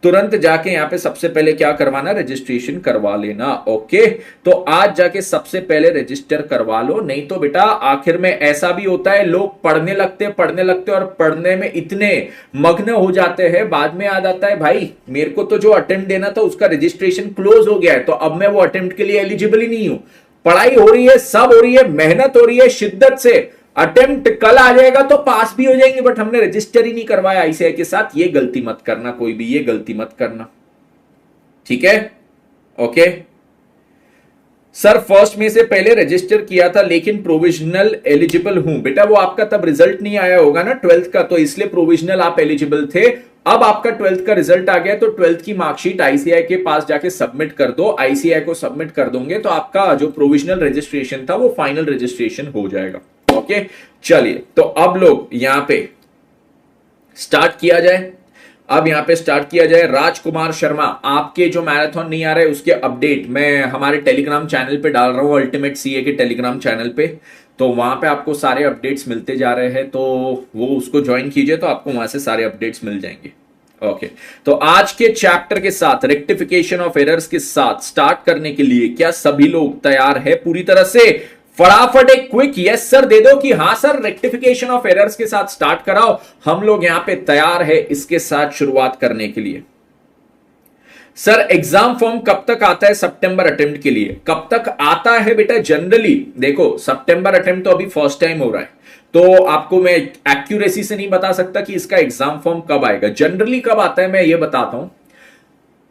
तुरंत जाके यहां पे सबसे पहले क्या करवाना, रजिस्ट्रेशन करवा लेना। ओके, तो आज जाके सबसे पहले रजिस्टर करवा लो। नहीं तो बेटा आखिर में ऐसा भी होता है, लोग पढ़ने लगते और पढ़ने में इतने मग्न हो जाते हैं, बाद में याद आता है भाई मेरे को तो जो अटेम्प्ट देना था उसका रजिस्ट्रेशन क्लोज हो गया है, तो अब मैं वो अटेम्प्ट के लिए एलिजिबल ही नहीं हूं। पढ़ाई हो रही है, सब हो रही है, मेहनत हो रही है शिद्दत से, अटेम्प्ट कल आ जाएगा तो पास भी हो जाएंगे, बट हमने रजिस्टर ही नहीं करवाया आईसीआई के साथ। ये गलती मत करना, कोई भी ये गलती मत करना, ठीक है? ओके सर 1 मई से पहले रजिस्टर किया था लेकिन प्रोविजनल एलिजिबल हूं। बेटा वो आपका तब रिजल्ट नहीं आया होगा ना 12th का, तो इसलिए प्रोविजनल आप एलिजिबल थे। अब आपका 12th का रिजल्ट आ गया तो 12th की मार्कशीट आईसीआई के पास जाके सबमिट कर दो। आईसीआई को सबमिट कर दोगे तो आपका जो प्रोविजनल रजिस्ट्रेशन था वो फाइनल रजिस्ट्रेशन हो जाएगा। ओके चलिए, तो अब लोग यहां पे स्टार्ट किया जाए। अब यहां पे स्टार्ट किया जाए। राजकुमार शर्मा, आपके जो मैराथन नहीं आ रहे उसके अपडेट मैं हमारे टेलीग्राम चैनल पे डाल रहा हूं, अल्टीमेट सीए के टेलीग्राम चैनल पे। तो वहां पे आपको सारे अपडेट्स मिलते जा रहे हैं, तो वो उसको ज्वाइन कीजिए तो आपको वहां से सारे अपडेट्स मिल जाएंगे। ओके तो आज के चैप्टर के साथ, रेक्टिफिकेशन ऑफ एरर्स के साथ स्टार्ट करने के लिए क्या सभी लोग तैयार है पूरी तरह से? फटाफट एक क्विक यस सर दे दो कि हां सर रेक्टिफिकेशन ऑफ एरर्स के साथ स्टार्ट कराओ। हम लोग यहां पे तैयार है इसके साथ शुरुआत करने के लिए। सर एग्जाम फॉर्म कब तक आता है सितंबर अटेम्प्ट के लिए? कब तक आता है बेटा? जनरली देखो सितंबर अटेम्प्ट तो अभी फर्स्ट टाइम हो रहा है, तो आपको मैं एक्यूरेसी से नहीं बता सकता कि इसका एग्जाम फॉर्म कब आएगा। जनरली कब आता है मैं ये बताता हूं।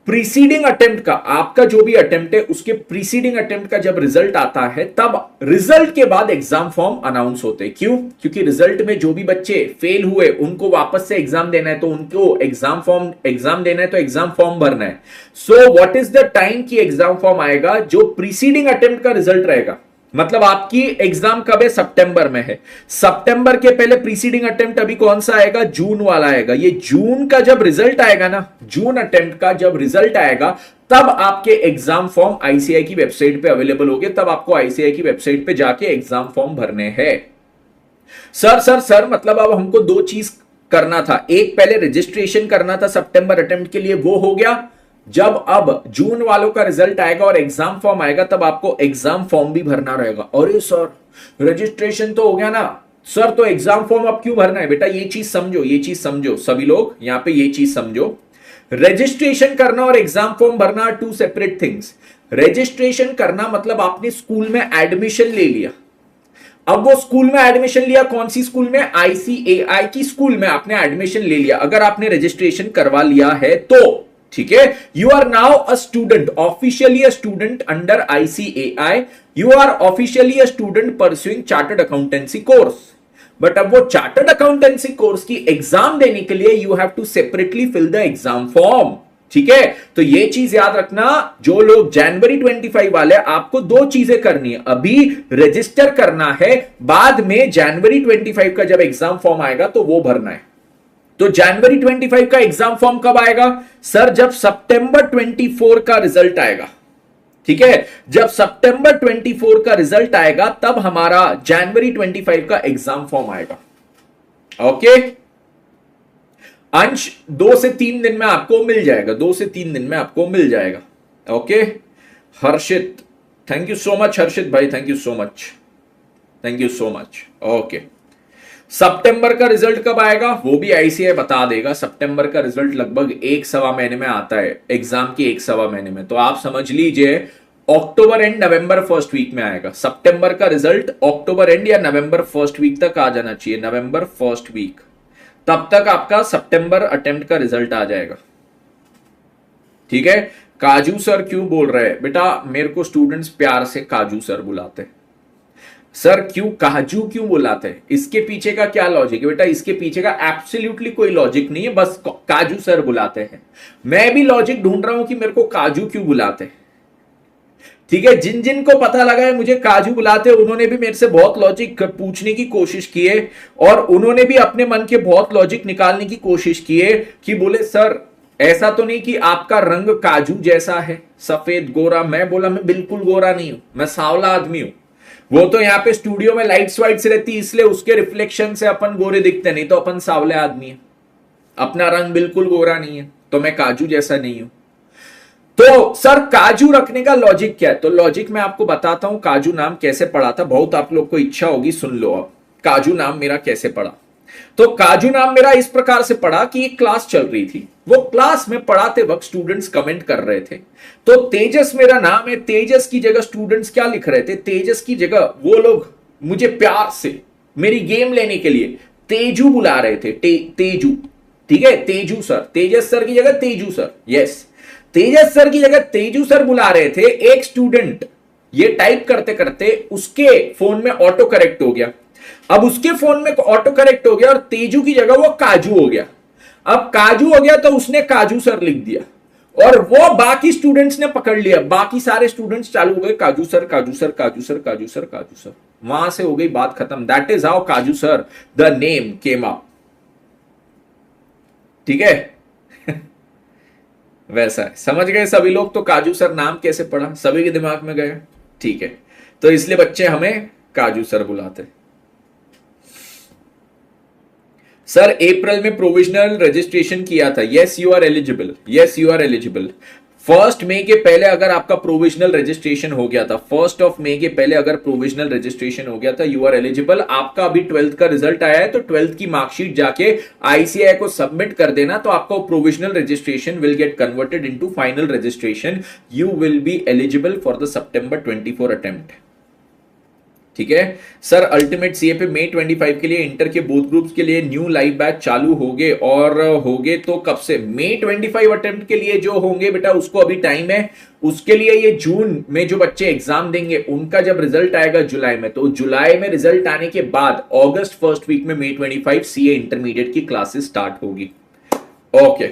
प्रीसीडिंग अटेम्प्ट का, आपका जो भी अटेम्प्ट है उसके प्रीसीडिंग अटेम्प्ट का जब रिजल्ट आता है तब रिजल्ट के बाद एग्जाम फॉर्म अनाउंस होते हैं। क्यों? क्योंकि रिजल्ट में जो भी बच्चे फेल हुए उनको वापस से एग्जाम देना है, तो उनको एग्जाम देना है तो एग्जाम फॉर्म भरना है। So what is the time की एग्जाम फॉर्म आएगा? जो प्रीसीडिंग अटेम्प्ट का रिजल्ट रहेगा मतलब आपकी एग्जाम कब है? सितंबर में है। सितंबर के पहले प्रीसीडिंग अटेम्प्ट अभी कौन सा आएगा? जून वाला आएगा। ये जून का जब रिजल्ट आएगा ना, जून अटेम्प्ट का जब रिजल्ट आएगा, तब आपके एग्जाम फॉर्म आईसीआई की वेबसाइट पे अवेलेबल होंगे। तब आपको आईसीआई की वेबसाइट पे जाके एग्जाम फॉर्म भरने हैं। सर मतलब अब हमको दो चीज करना था। एक, पहले रजिस्ट्रेशन करना था सितंबर अटेम्प्ट के लिए, वो हो गया। जब अब जून वालों का रिजल्ट आएगा और एग्जाम फॉर्म आएगा, तब आपको एग्जाम फॉर्म भी भरना रहेगा। अरे सर, रजिस्ट्रेशन तो हो गया ना सर, तो एग्जाम फॉर्म अब क्यों भरना है? बेटा ये चीज समझो, ये चीज समझो, सभी लोग यहां पे ये चीज समझो। रजिस्ट्रेशन करना और एग्जाम फॉर्म भरना टू सेपरेट थिंग्स। रजिस्ट्रेशन करना मतलब आपने स्कूल में एडमिशन ले लिया। अब वो स्कूल में एडमिशन लिया, कौन सी स्कूल में? आईसीएआई की स्कूल में आपने एडमिशन ले लिया। अगर आपने रजिस्ट्रेशन करवा लिया है तो ठीक है, you are now a student, officially a student under ICAI. You are officially a student pursuing chartered accountancy course. But अब वो चार्टर्ड अकाउंटेंसी कोर्स की एग्जाम देने के लिए you have to separately fill the exam form. ठीक है, तो ये चीज याद रखना, जो लोग जनवरी 25 वाले, आपको दो चीजें करनी है। अभी रजिस्टर करना है, बाद में जनवरी 25 का जब एग्जाम फॉर्म आएगा तो वो भरना है। तो जनवरी 25 का एग्जाम फॉर्म कब आएगा? सर जब सितंबर 24 का रिजल्ट आएगा। ठीक है, जब सितंबर 24 का रिजल्ट आएगा तब हमारा जनवरी 25 का एग्जाम फॉर्म आएगा। ओके, अंश 2 से 3 दिन में आपको मिल जाएगा, 2 से 3 दिन में आपको मिल जाएगा। Okay, Harshit, thank you so much Harshit भाई, thank you so much, thank you so much. Okay, सितंबर का रिजल्ट कब आएगा वो भी आईसीआई बता देगा। सितंबर का रिजल्ट लगभग 1-1.25 महीने में आता है, एग्जाम की 1-1.25 महीने में। तो आप समझ लीजिए अक्टूबर एंड नवंबर फर्स्ट वीक में आएगा। सितंबर का रिजल्ट अक्टूबर एंड या नवंबर फर्स्ट वीक तक आ जाना चाहिए, नवंबर फर्स्ट वीक, तब तक आपका सितंबर अटेम्प्ट का रिजल्ट आ जाएगा। ठीक है, काजू सर क्यों बोल रहे हैं? बेटा मेरे को स्टूडेंट्स प्यार से काजू सर बुलाते हैं। सर क्यों काजू क्यों बुलाते हैं? इसके पीछे का क्या लॉजिक है? बेटा इसके पीछे का एब्सोल्युटली कोई लॉजिक नहीं है, बस काजू सर बुलाते हैं। मैं भी लॉजिक ढूंढ रहा हूं कि मेरे को काजू क्यों बुलाते हैं। ठीक है, जिन जिन को पता लगा है मुझे काजू बुलाते हैं, उन्होंने भी मेरे से बहुत लॉजिक पूछने की कोशिश की है और उन्होंने भी अपने मन के बहुत लॉजिक निकालने की कोशिश की है कि बोले सर ऐसा तो नहीं कि आपका रंग काजू जैसा है, सफेद गोरा। मैं बोला मैं बिल्कुल गोरा नहीं हूं, मैं सांवला आदमी हूं। वो तो यहाँ पे स्टूडियो में लाइट्स वाइट्स रहती, इसलिए उसके रिफ्लेक्शन से अपन गोरे दिखते, नहीं तो अपन सांवले आदमी है। अपना रंग बिल्कुल गोरा नहीं है, तो मैं काजू जैसा नहीं हूं। तो सर काजू रखने का लॉजिक क्या है? तो लॉजिक मैं आपको बताता हूं, काजू नाम कैसे पड़ा था। बहुत आप लोग को इच्छा होगी, सुन लो अब काजू नाम मेरा कैसे पड़ा। तो काजू नाम मेरा इस प्रकार से पड़ा कि एक क्लास चल रही थी, वो क्लास में पढ़ाते वक्त स्टूडेंट्स कमेंट कर रहे थे। तो तेजस मेरा नाम है, तेजस की जगह स्टूडेंट्स क्या लिख रहे थे? तेजस की जगह वो लोग मुझे प्यार से मेरी गेम लेने के लिए तेजू बुला रहे थे। तेजू, ठीक है, तेजू सर, तेजस सर की जगह तेजू सर। यस, तेजस सर की जगह तेजू सर बुला रहे थे। एक स्टूडेंट ये टाइप करते करते उसके फोन में ऑटो करेक्ट हो गया। अब उसके फोन में ऑटो करेक्ट हो गया और तेजू की जगह वो काजू हो गया। अब काजू हो गया तो उसने काजू सर लिख दिया और वो बाकी स्टूडेंट्स ने पकड़ लिया। बाकी सारे स्टूडेंट्स चालू हो गए काजू सर काजू सर काजू सर काजू सर काजू सर। वहां से हो गई बात खत्म। दैट इज हाउ काजू sir the name came up. ठीक है वैसा है, समझ गए सभी लोग? तो काजू सर नाम कैसे पड़ा, सभी के दिमाग में गया। ठीक है, तो इसलिए बच्चे हमें काजू सर बुलाते। सर अप्रैल में प्रोविजनल रजिस्ट्रेशन किया था। Yes you are eligible, yes you are eligible. 1 मई के पहले अगर आपका प्रोविजनल रजिस्ट्रेशन हो गया था, 1 मई के पहले अगर प्रोविजनल रजिस्ट्रेशन हो गया था, यू आर एलिजिबल। आपका अभी 12th का रिजल्ट आया है तो 12th की मार्कशीट जाके आईसीआई को सबमिट कर देना, तो आपका provisional registration will get converted into final registration. You will be eligible for the September 24 attempt. ठीक है सर, अल्टीमेट सीए पे मई 25 के लिए इंटर के बोथ ग्रुप्स के लिए न्यू लाइव बैच चालू होंगे और होंगे तो कब से? मई 25 अटेम्प्ट के लिए जो होंगे बेटा उसको अभी टाइम है। उसके लिए ये जून में जो बच्चे एग्जाम देंगे उनका जब रिजल्ट आएगा जुलाई में, तो जुलाई में रिजल्ट आने के बाद अगस्त फर्स्ट वीक में मई 25 सीए इंटरमीडिएट की क्लासेस स्टार्ट होगी। ओके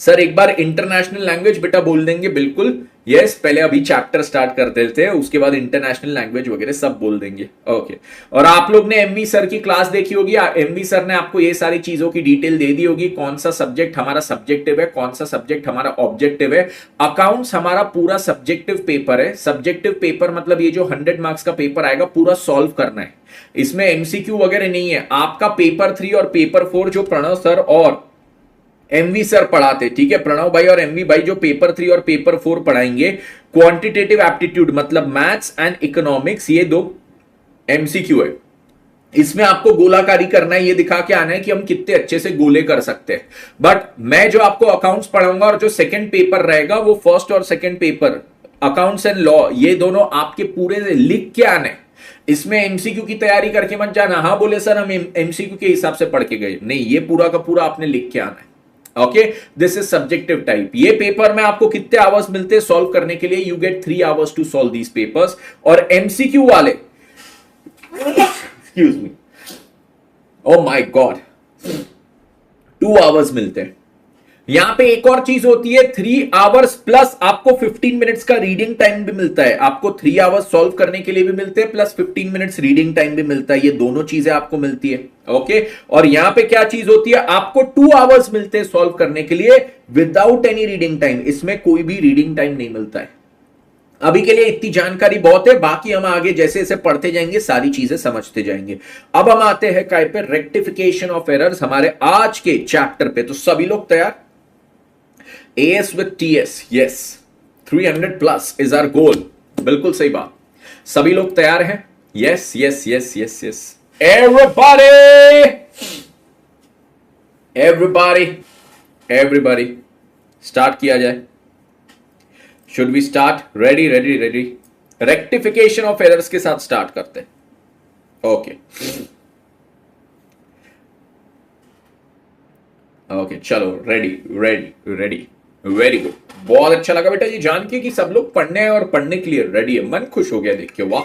सर, एक बार इंटरनेशनल लैंग्वेज बेटा बोल देंगे? बिल्कुल, यस पहले अभी चैप्टर स्टार्ट कर देते हैं, उसके बाद इंटरनेशनल लैंग्वेज वगैरह सब बोल देंगे। ओके और आप लोग ने एमवी सर की क्लास देखी होगी, एमवी सर ने आपको ये सारी चीजों की डिटेल दे दी होगी, कौन सा सब्जेक्ट हमारा सब्जेक्टिव है, कौन सा सब्जेक्ट हमारा ऑब्जेक्टिव है। अकाउंट्स हमारा पूरा सब्जेक्टिव पेपर है। सब्जेक्टिव पेपर मतलब ये जो 100 मार्क्स का पेपर आएगा पूरा सॉल्व करना है, इसमें एमसीक्यू वगैरह नहीं है। आपका पेपर 3 और पेपर 4 जो प्रणव सर और एमवी सर पढ़ाते, ठीक है, प्रणव भाई और एमवी भाई जो पेपर 3 और पेपर 4 पढ़ाएंगे, क्वांटिटेटिव एप्टीट्यूड मतलब मैथ्स एंड इकोनॉमिक्स, ये दो एमसीक्यू है। इसमें आपको गोलाकारी करना है, ये दिखा के आना है कि हम कितने अच्छे से गोले कर सकते हैं। बट मैं जो आपको अकाउंट्स पढ़ाऊंगा और जो सेकंड पेपर रहेगा वो फर्स्ट और second paper accounts and law, ये दोनों आपके पूरे लिख के आने। इसमें एमसीक्यू की तैयारी करके मत जाना, हाँ बोले सर हम एमसीक्यू के हिसाब से पढ़ के गए, नहीं, ये पूरा का पूरा आपने लिख के आना है। Okay this is subjective type. ये पेपर में आपको कितने आवर्स मिलते हैं सॉल्व करने के लिए? You get 3 hours to solve these papers. और एमसीक्यू वाले excuse me, oh my god, 2 hours मिलते हैं। यहां पे एक और चीज होती है, 3 आवर्स प्लस आपको 15 मिनट्स का रीडिंग टाइम भी मिलता है। आपको 3 आवर्स सॉल्व करने के लिए भी मिलते हैं प्लस 15 मिनट्स रीडिंग टाइम भी मिलता है। ये दोनों चीजें आपको मिलती है। ओके और यहां पे क्या चीज होती है, आपको 2 आवर्स मिलते हैं सॉल्व करने के लिए विदाउट एनी रीडिंग टाइम। इसमें कोई भी रीडिंग टाइम नहीं मिलता है। अभी के लिए इतनी जानकारी बहुत है, बाकी हम आगे जैसे जैसे पढ़ते जाएंगे सारी चीजें समझते जाएंगे। अब हम आते हैं काय पे, रेक्टिफिकेशन ऑफ एरर्स, हमारे आज के चैप्टर पे। तो सभी लोग तैयार? AS with TS, yes, 300 plus is our goal। बिल्कुल सही बात, सभी लोग तैयार हैं? Yes, yes, yes, yes, yes, everybody, everybody, everybody, start किया जाए। Should we start? Ready ready ready. Rectification of errors के साथ स्टार्ट करते हैं। ओके ओके चलो, ready ready ready, very good, बहुत अच्छा लगा बेटा ये जान के कि सब लोग पढ़ने हैं और पढ़ने के लिए रेडी है। मन खुश हो गया देख के, वाह।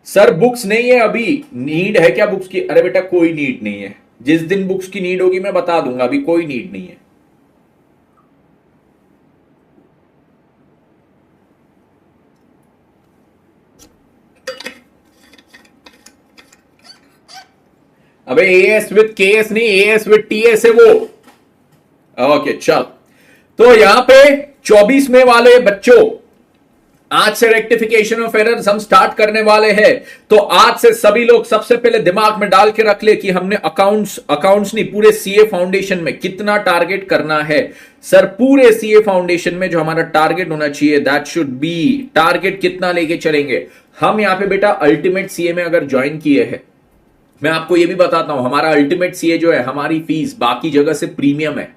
सर बुक्स नहीं है अभी, नीड है क्या बुक्स की? अरे बेटा कोई नीड नहीं है, जिस दिन बुक्स की नीड होगी मैं बता दूंगा, अभी कोई नीड नहीं है। अबे एएस विद केएस नहीं, एएस विद टीएस है वो। ओके चल, तो यहां पे 24 में वाले बच्चों, आज से रेक्टिफिकेशन ऑफ एरर्स हम स्टार्ट करने वाले हैं। तो आज से सभी लोग सबसे पहले दिमाग में डाल के रख ले कि हमने अकाउंट्स नहीं, पूरे सीए फाउंडेशन में कितना टारगेट करना है। सर पूरे सीए फाउंडेशन में जो हमारा टारगेट होना चाहिए, दैट शुड बी, टारगेट कितना लेके चलेंगे हम यहाँ पे बेटा। अल्टीमेट सीए में अगर ज्वाइन किए हैं, मैं आपको ये भी बताता हूं, हमारा अल्टीमेट सीए जो है, हमारी फीस बाकी जगह से प्रीमियम है,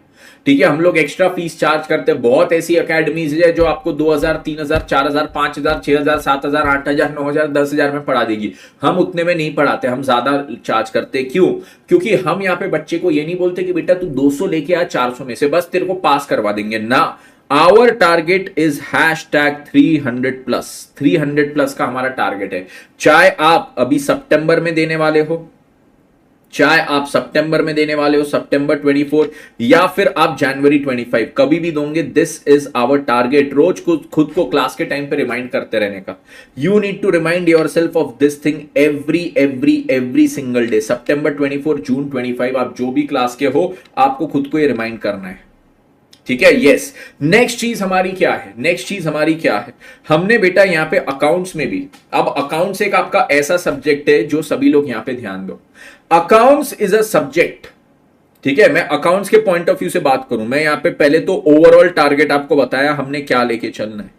ठीक है। हम लोग एक्स्ट्रा फीस चार्ज करते हैं। बहुत ऐसी एकेडमीज है जो आपको 2000, 3000, 4000, 5000, 6000, 7000, 8000, 9000, 10000 में पढ़ा देगी। हम उतने में नहीं पढ़ाते, हम ज्यादा चार्ज करते। क्यों? क्योंकि हम यहाँ पे बच्चे को ये नहीं बोलते कि बेटा तू 200 लेके आ 400 में से, बस तेरे को पास करवा देंगे ना। Our target is #300 plus, 300 plus का हमारा टारगेट है। चाहे आप अभी सितंबर में देने वाले हो, चाहे आप सितंबर में देने वाले हो, सितंबर 24, या फिर आप जनवरी 25, कभी भी दोगे, दिस इज आवर टारगेट। रोज खुद को क्लास के टाइम पे रिमाइंड करते रहने का। You need to remind yourself of this thing every single day. सितंबर 24, जून 25, आप जो भी क्लास के हो, आपको खुद को ये रिमाइंड करना है, ठीक है। यस, नेक्स्ट चीज हमारी क्या है? नेक्स्ट चीज हमारी क्या है? हमने बेटा यहां पे अकाउंट्स में भी, अब अकाउंट्स एक आपका ऐसा सब्जेक्ट है जो सभी लोग यहां पे ध्यान दो। अकाउंट्स इज अ सब्जेक्ट, ठीक है। मैं अकाउंट्स के पॉइंट ऑफ व्यू से बात करूं, मैं यहां पे पहले तो ओवरऑल टारगेट आपको बताया हमने क्या लेके चलना है,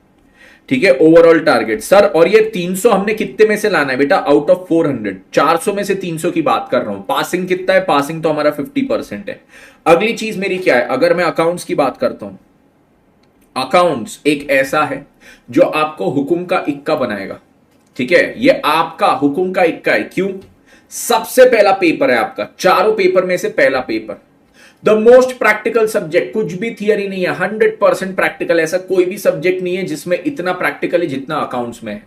ठीक है। ओवरऑल टारगेट सर, और ये 300 हमने कितने में से लाना है बेटा? आउट ऑफ 400, 400 में से 300 की बात कर रहा हूं। पासिंग कितना है? पासिंग तो हमारा 50% है। अगली चीज मेरी क्या है? अगर मैं अकाउंट्स की बात करता हूं, अकाउंट्स एक ऐसा है जो आपको हुकुम का इक्का बनाएगा, ठीक है। ये आपका हुकुम का इक्का है। क्यों? सबसे पहला पेपर है आपका, चारों पेपर में से पहला paper, the most practical subject. कुछ भी थियरी नहीं है, 100% प्रैक्टिकल। ऐसा कोई भी सब्जेक्ट नहीं है जिसमें इतना प्रैक्टिकल है जितना अकाउंट्स में है,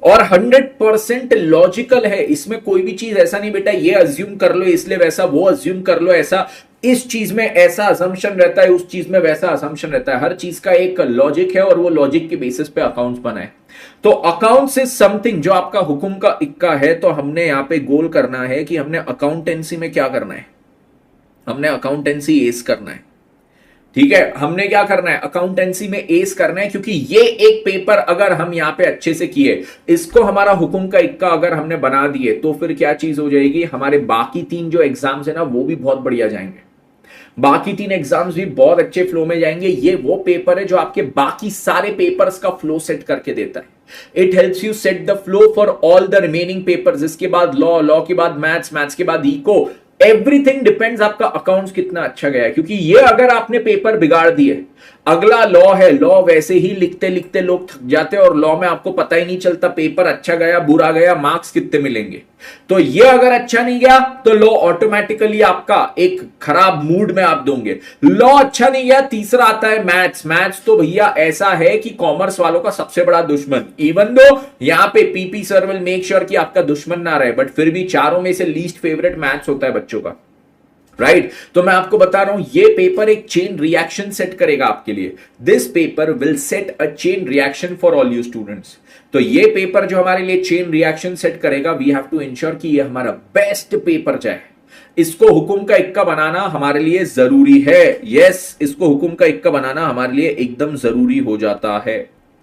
और 100% लॉजिकल है। इसमें कोई भी चीज ऐसा नहीं बेटा ये अज्यूम कर लो इसलिए वैसा, वो अज्यूम कर लो ऐसा, इस चीज में ऐसा असम्पशन रहता है, उस चीज में वैसा असम्पशन रहता है। हर चीज का एक लॉजिक है और वो लॉजिक के बेसिस पे अकाउंट्स बनाए। तो अकाउंट्स इज समथिंग जो आपका हुकुम का इक्का है। तो हमने यहां पे गोल करना है कि हमने अकाउंटेंसी में क्या करना है, हमने अकाउंटेंसी एस करना है। ठीक है, हमने क्या करना है, अकाउंटेंसी में एस करना है, क्योंकि ये एक पेपर अगर हम यहां पे अच्छे से किए, इसको हमारा हुकुम का इक्का अगर हमने बना दिए, तो फिर क्या चीज हो जाएगी, हमारे बाकी 3 जो एग्जाम्स है ना वो भी बहुत बढ़िया जाएंगे। बाकी 3 एग्जाम्स भी बहुत अच्छे फ्लो में जाएंगे। ये वो पेपर है जो आपके बाकी सारे पेपर्स का फ्लो सेट करके देता है। It helps you set the flow for all the remaining papers. इसके बाद लॉ, लॉ के बाद मैथ्स, मैथ्स के बाद इको, एवरीथिंग डिपेंड्स आपका अकाउंट्स कितना अच्छा गया है। क्योंकि ये अगर आपने पेपर बिगाड़ दिए, अगला लॉ है, लॉ वैसे ही लिखते लिखते लोग थक जाते हैं और लॉ में आपको पता ही नहीं चलता पेपर अच्छा गया बुरा गया, मार्क्स कितने मिलेंगे। तो ये अगर अच्छा नहीं गया तो लॉ ऑटोमेटिकली आपका एक खराब मूड में आप दोगे। लॉ अच्छा नहीं गया, तीसरा आता है मैथ्स। मैथ्स तो भैया ऐसा है कि कॉमर्स वालों का सबसे बड़ा दुश्मन। इवन दो यहां पे PP sir will make sure कि आपका दुश्मन ना रहे, बट फिर भी चारों में से लीस्ट फेवरेट मैथ्स होता है बच्चों का, राइट? तो मैं आपको बता रहा हूं ये पेपर एक चेन रिएक्शन सेट करेगा आपके लिए। This paper will set a chain reaction for all you students. तो ये पेपर जो हमारे लिए चेन रिएक्शन सेट करेगा, वी हैव टू इंश्योर कि ये हमारा बेस्ट पेपर जाए। इसको हुकुम का इक्का बनाना हमारे लिए जरूरी है। यस, इसको हुकुम का इक्का बनाना हमारे लिए एकदम जरूरी हो जाता है।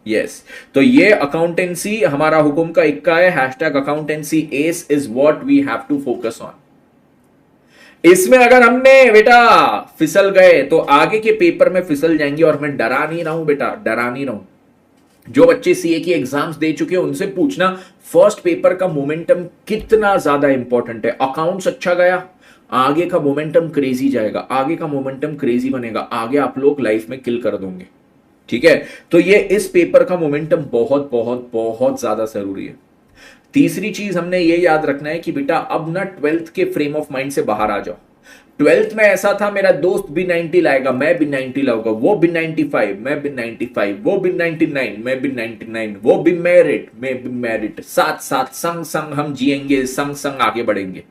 यस, तो ये अकाउंटेंसी हमारा हुकुम का इक्का है। Hashtag accountancy ace is what we have to focus on. इसमें अगर हमने बेटा फिसल गए तो आगे के पेपर में फिसल जाएंगे। और मैं डरा नहीं रहा हूं बेटा, डरा नहीं रहा हूं। जो बच्चे सीए की एग्जाम्स दे चुके हैं उनसे पूछना फर्स्ट पेपर का मोमेंटम कितना ज्यादा इंपॉर्टेंट है। अकाउंट्स अच्छा गया, आगे का मोमेंटम क्रेजी जाएगा, आगे का मोमेंटम क्रेजी बनेगा, आगे आप लोग लाइफ में किल कर दोगे। ठीक है, तो ये इस पेपर का मोमेंटम बहुत बहुत बहुत ज्यादा जरूरी है। तीसरी चीज हमने ये याद रखना है कि बेटा अब ना 12th के फ्रेम ऑफ माइंड से बाहर आ जाओ। 12th में ऐसा था मेरा दोस्त भी 90 लाएगा, मैं भी 90 लाऊंगा, वो भी 95, मैं भी 95, वो भी 99, मैं भी 99, वो भी मेरिट, मैं भी मेरिट, साथ साथ संग संग हम जिएंगे, संग संग आगे बढ़ेंगे।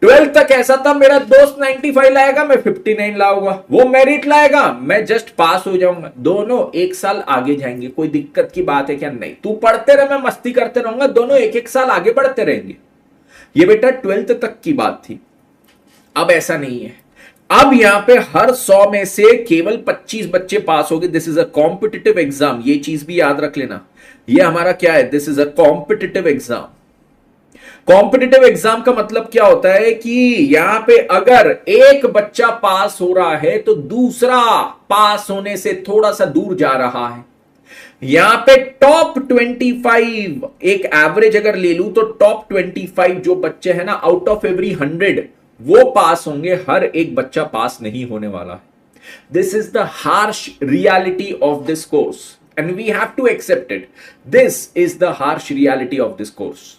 12th तक ऐसा था मेरा दोस्त 95 लाएगा, मैं 59 लाऊंगा, वो मेरिट लाएगा, मैं जस्ट पास हो जाऊंगा, दोनों एक साल आगे जाएंगे। कोई दिक्कत की बात है क्या? नहीं। तू पढ़ते रहे, मैं मस्ती करते रहूंगा, दोनों एक एक साल आगे बढ़ते रहेंगे। ये बेटा 12th तक की बात थी, अब ऐसा नहीं है। अब यहां पे हर 100 में से केवल 25 बच्चे पास हो गए। This is a competitive exam, ये चीज भी याद रख लेना। ये हमारा क्या है? This is a competitive exam. Competitive exam का मतलब क्या होता है कि यहां पे अगर एक बच्चा पास हो रहा है तो दूसरा पास होने से थोड़ा सा दूर जा रहा है। यहां पे टॉप 25 एक एवरेज अगर ले लूं तो टॉप 25 जो बच्चे हैं ना, आउट ऑफ एवरी 100 वो पास होंगे, हर एक बच्चा पास नहीं होने वाला है। This is the harsh reality of this course and we have to accept it. This is the harsh reality of this course.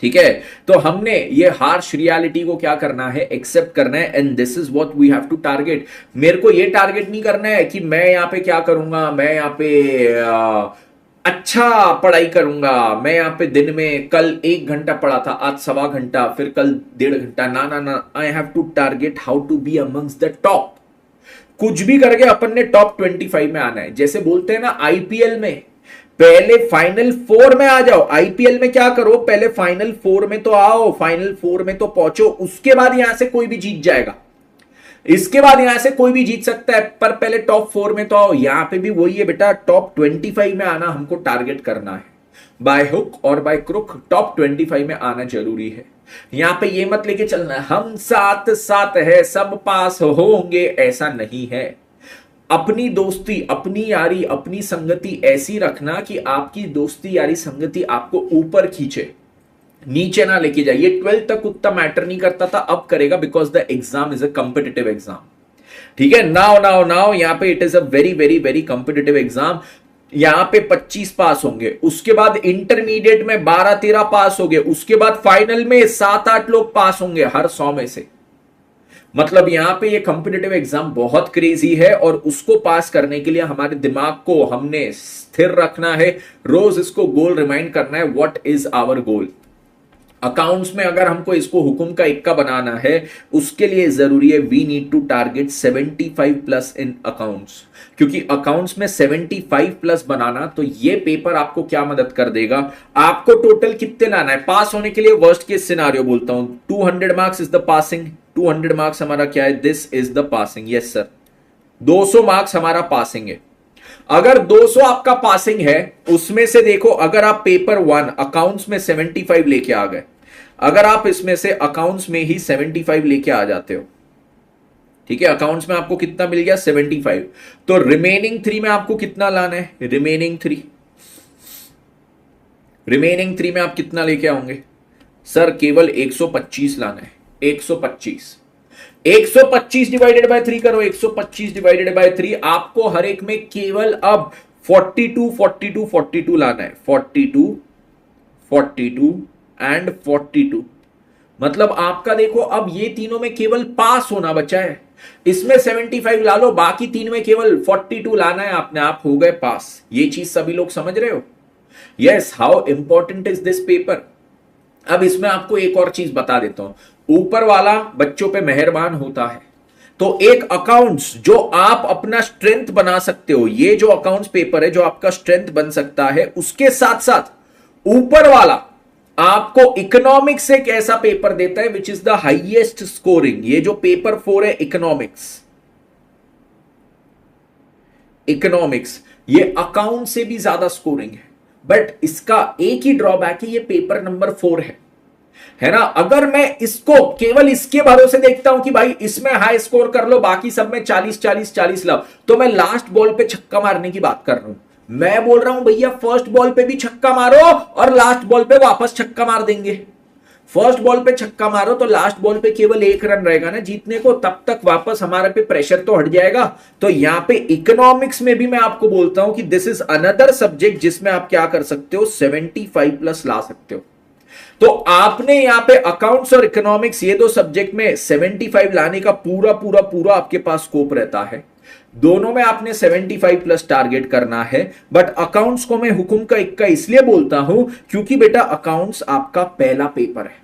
ठीक है, तो हमने ये हार्श रियलिटी को क्या करना है? एक्सेप्ट करना है and this is what we have to target. मेरे को ये टारगेट नहीं करना है कि मैं यहां पे क्या करूंगा, मैं यहां पे अच्छा पढ़ाई करूंगा, मैं यहां पे दिन में कल 1 घंटा पढ़ा था, आज 1.25 घंटा, फिर कल 1.5 घंटा। ना ना ना, I have to target how to be amongst the top. कुछ भी करके अपन ने टॉप 25 में आना है। जैसे बोलते हैं ना आईपीएल में, पहले फाइनल 4 में आ जाओ। आईपीएल में क्या करो, पहले फाइनल 4 में तो आओ, फाइनल 4 में तो पहुंचो, उसके बाद यहां से कोई भी जीत जाएगा। इसके बाद यहां से कोई भी जीत सकता है, पर पहले टॉप 4 में तो आओ। यहां पे भी वही है बेटा, टॉप 25 में आना हमको टारगेट करना है। बाय हुक और बाय क्रुक टॉप 25 में आना जरूरी है। यहां पे ये मत लेके चलना है हम साथ साथ है सब पास होंगे, ऐसा नहीं है। अपनी दोस्ती, अपनी यारी, अपनी संगति ऐसी रखना कि आपकी दोस्ती यारी संगति आपको ऊपर खींचे, नीचे ना लेके जाए। ये 12th तक उतना मैटर नहीं करता था, अब करेगा, because the exam is a competitive exam. ठीक है, नाउ यहां पे it is a very very very competitive exam. यहां पे 25 पास होंगे, उसके बाद इंटरमीडिएट में 12-13 पास होंगे, उसके बाद फाइनल में 7-8 लोग पास होंगे हर 100 में से। मतलब यहां पे ये कॉम्पिटिटिव एग्जाम बहुत क्रेजी है और उसको पास करने के लिए हमारे दिमाग को हमने स्थिर रखना है। रोज इसको गोल रिमाइंड करना है, what is our goal. Accounts में अगर हमको इसको हुकुम का इक्का बनाना है, उसके लिए जरूरी है we need to target 75 plus in accounts, क्योंकि अकाउंट्स में 75 प्लस बनाना, तो ये पेपर आपको क्या मदद कर देगा, आपको टोटल कितने लाना है पास होने के लिए। वर्स्ट केस सिनारियो बोलता हूं, 200 marks is the passing, 200 marks हमारा क्या है, this is the passing. Yes sir, 200 marks हमारा पासिंग है। अगर 200 आपका पासिंग है, उसमें से देखो अगर आप पेपर 1 अकाउंट्स में 75 लेके आ गए, अगर आप इसमें से अकाउंट्स में ही 75 लेके आ जाते हो, ठीक है, अकाउंट्स में आपको कितना मिल गया 75, तो रिमेनिंग 3 में आपको कितना लाना है, रिमेनिंग 3 में आप कितना लेके आओगे सर, केवल 125 लाना है, 125 डिवाइडेड बाय 3 करो, 125 डिवाइडेड बाय 3, आपको हर एक में केवल अब 42 लाना है, 42 एंड 42, मतलब आपका देखो अब ये तीनों में केवल पास होना बचा है, इसमें 75 ला लो, बाकी 3 में केवल 42 लाना है आपने, आप हो गए पास। ये चीज सभी लोग समझ रहे हो? Yes, how important is this paper. अब इसमें आपको एक और चीज बता देता हूं, ऊपर वाला बच्चों पे मेहरबान होता है, तो एक अकाउंट्स जो आप अपना स्ट्रेंथ बना सकते हो, ये जो अकाउंट्स पेपर है जो आपका स्ट्रेंथ बन सकता है, उसके साथ साथ ऊपर वाला आपको इकोनॉमिक्स एक ऐसा पेपर देता है which is the highest scoring. ये जो पेपर 4 है इकोनॉमिक्स, ये अकाउंट से भी ज्यादा स्कोरिंग है, बट इसका एक ही ड्रॉबैक है, ये पेपर नंबर 4 है ना। अगर मैं इसको केवल इसके भरोसे देखता हूं कि भाई इसमें हाई स्कोर कर लो, बाकी सब में 40 लाओ, तो मैं लास्ट बॉल पे छक्का मारने की बात कर रहा हूं। मैं बोल रहा हूं भैया फर्स्ट बॉल पे भी छक्का मारो और लास्ट बॉल पे वापस छक्का मार देंगे। फर्स्ट बॉल पे छक्का मारो तो लास्ट बॉल पे केवल 1 रन रहेगा ना जीतने को, तब तक वापस हमारे पे प्रेशर तो हट जाएगा। तो यहां पे इकोनॉमिक्स में भी मैं आपको बोलता हूं कि दिस इज अनदर सब्जेक्ट जिसमें आप क्या कर सकते हो, 75 प्लस ला सकते हो। तो आपने यहां पे अकाउंट्स और इकोनॉमिक्स ये दो सब्जेक्ट में 75 लाने का पूरा आपके पास स्कोप रहता है। दोनों में आपने 75 प्लस टारगेट करना है, बट अकाउंट्स को मैं हुकुम का इक्का इसलिए बोलता हूं क्योंकि बेटा अकाउंट्स आपका पहला पेपर है।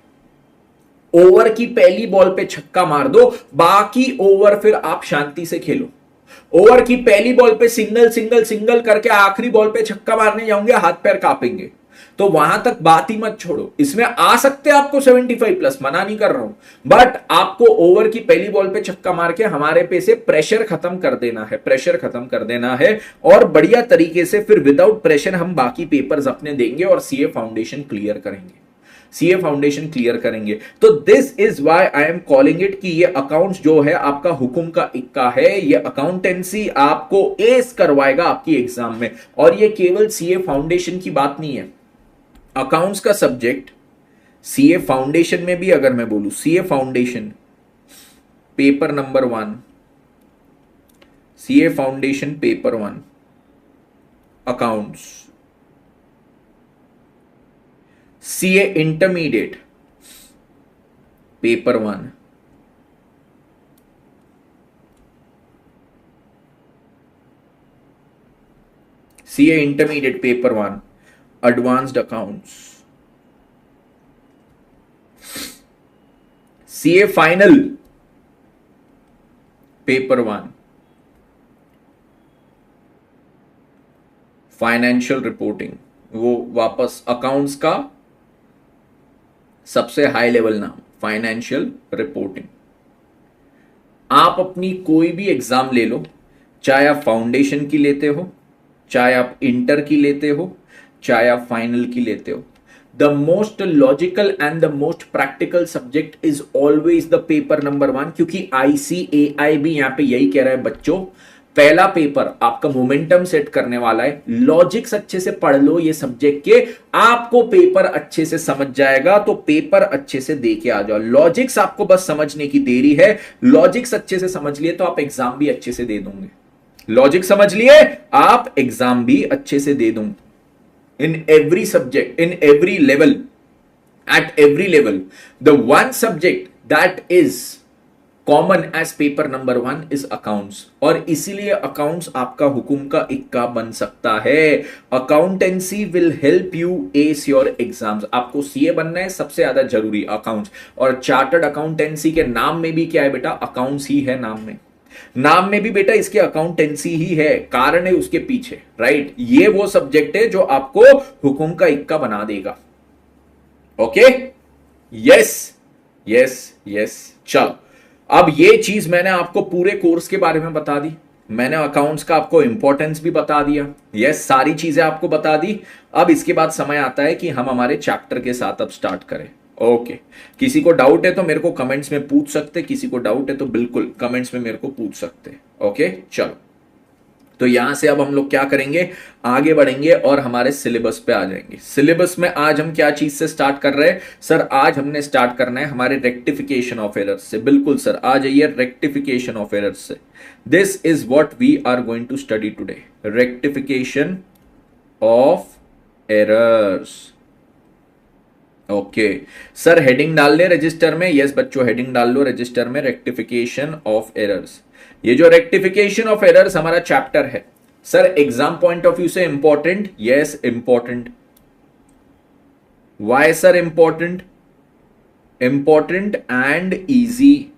ओवर की पहली बॉल पे छक्का मार दो, बाकी ओवर फिर आप शांति से खेलो। ओवर की पहली बॉल पे सिंगल करके आखिरी बॉल पे छक्का मारने जाओगे, हाथ पैर कांपेंगे, तो वहां तक बात ही मत छोड़ो। इसमें आ सकते हैं आपको 75 प्लस, मना नहीं कर रहा हूं, बट आपको ओवर की पहली बॉल पे छक्का मार के हमारे पे से प्रेशर खत्म कर देना है, और बढ़िया तरीके से फिर विदाउट प्रेशर हम बाकी पेपर्स अपने देंगे और सीए फाउंडेशन क्लियर करेंगे। तो this is why I am calling it कि ये अकाउंट्स जो है आपका हुकुम का इक्का है, ये अकाउंटेंसी आपको एस करवाएगा आपकी एग्जाम में। और ये केवल सीए फाउंडेशन की बात नहीं है, अकाउंट्स का सब्जेक्ट सीए फाउंडेशन में भी अगर मैं बोलूं, CA foundation paper number 1, CA foundation paper 1 accounts, CA intermediate paper 1, CA intermediate paper 1 advanced accounts, CA final paper 1 financial reporting, वो वापस अकाउंट्स का सबसे हाई लेवल नाम फाइनेंशियल रिपोर्टिंग। आप अपनी कोई भी एग्जाम ले लो, चाहे आप फाउंडेशन की लेते हो, चाहे आप इंटर की लेते हो, चाहे आप फाइनल की लेते हो, the most logical and the most practical subject is always the paper number 1, क्योंकि ICAI भी यहां पे यही कह रहा है बच्चों, पहला पेपर आपका मोमेंटम सेट करने वाला है। लॉजिक्स अच्छे से पढ़ लो ये सब्जेक्ट के, आपको पेपर अच्छे से समझ जाएगा, तो पेपर अच्छे से दे के आ जाओ। लॉजिक्स आपको बस समझने की देरी है, लॉजिक्स अच्छे से समझ लिए तो आप एग्जाम भी अच्छे से दे दोगे। लॉजिक समझ लिए आप एग्जाम भी अच्छे से दे दोगे। in every subject, in every level, at every level, the one subject that is common as paper number 1 is accounts, और इसीलिए अकाउंट्स आपका हुकुम का इक्का बन सकता है। Accountancy will help U S your exams. आपको सीए बनना है, सबसे ज्यादा जरूरी अकाउंट्स, और चार्टर्ड अकाउंटेंसी के नाम में भी क्या है बेटा, अकाउंट्स ही है नाम में। नाम में भी बेटा इसके अकाउंटेंसी ही है, कारण है उसके पीछे, राइट। ये वो सब्जेक्ट है जो आपको हुकुम का इक्का बना देगा। Okay, yes yes yes. चलो, अब ये चीज मैंने आपको पूरे कोर्स के बारे में बता दी, मैंने अकाउंट्स का आपको इंपॉर्टेंस भी बता दिया, यस, सारी चीजें आपको बता दी। अब इसके बाद समय आता है कि हम हमारे चैप्टर के साथ अब स्टार्ट करें। ओके, किसी को डाउट है तो मेरे को कमेंट्स में पूछ सकते, किसी को डाउट है तो बिल्कुल कमेंट्स में मेरे को पूछ सकते। ओके चलो, तो यहां से अब हम लोग क्या करेंगे, आगे बढ़ेंगे और हमारे सिलेबस पे आ जाएंगे। सिलेबस में आज हम क्या चीज से स्टार्ट कर रहे हैं सर, आज हमने स्टार्ट करना है हमारे रेक्टिफिकेशन ऑफ एरर्स से। बिल्कुल सर, आ जाइए रेक्टिफिकेशन ऑफ एरर्स से। This is what we are going to study today, rectification of errors. Okay sir, heading डाल ले रजिस्टर में। यस बच्चों, हेडिंग डाल लो रजिस्टर में, रेक्टिफिकेशन ऑफ एरर्स। ये जो रेक्टिफिकेशन ऑफ एरर्स हमारा चैप्टर है sir, exam point of view से important, yes important. Why sir important? Important and easy.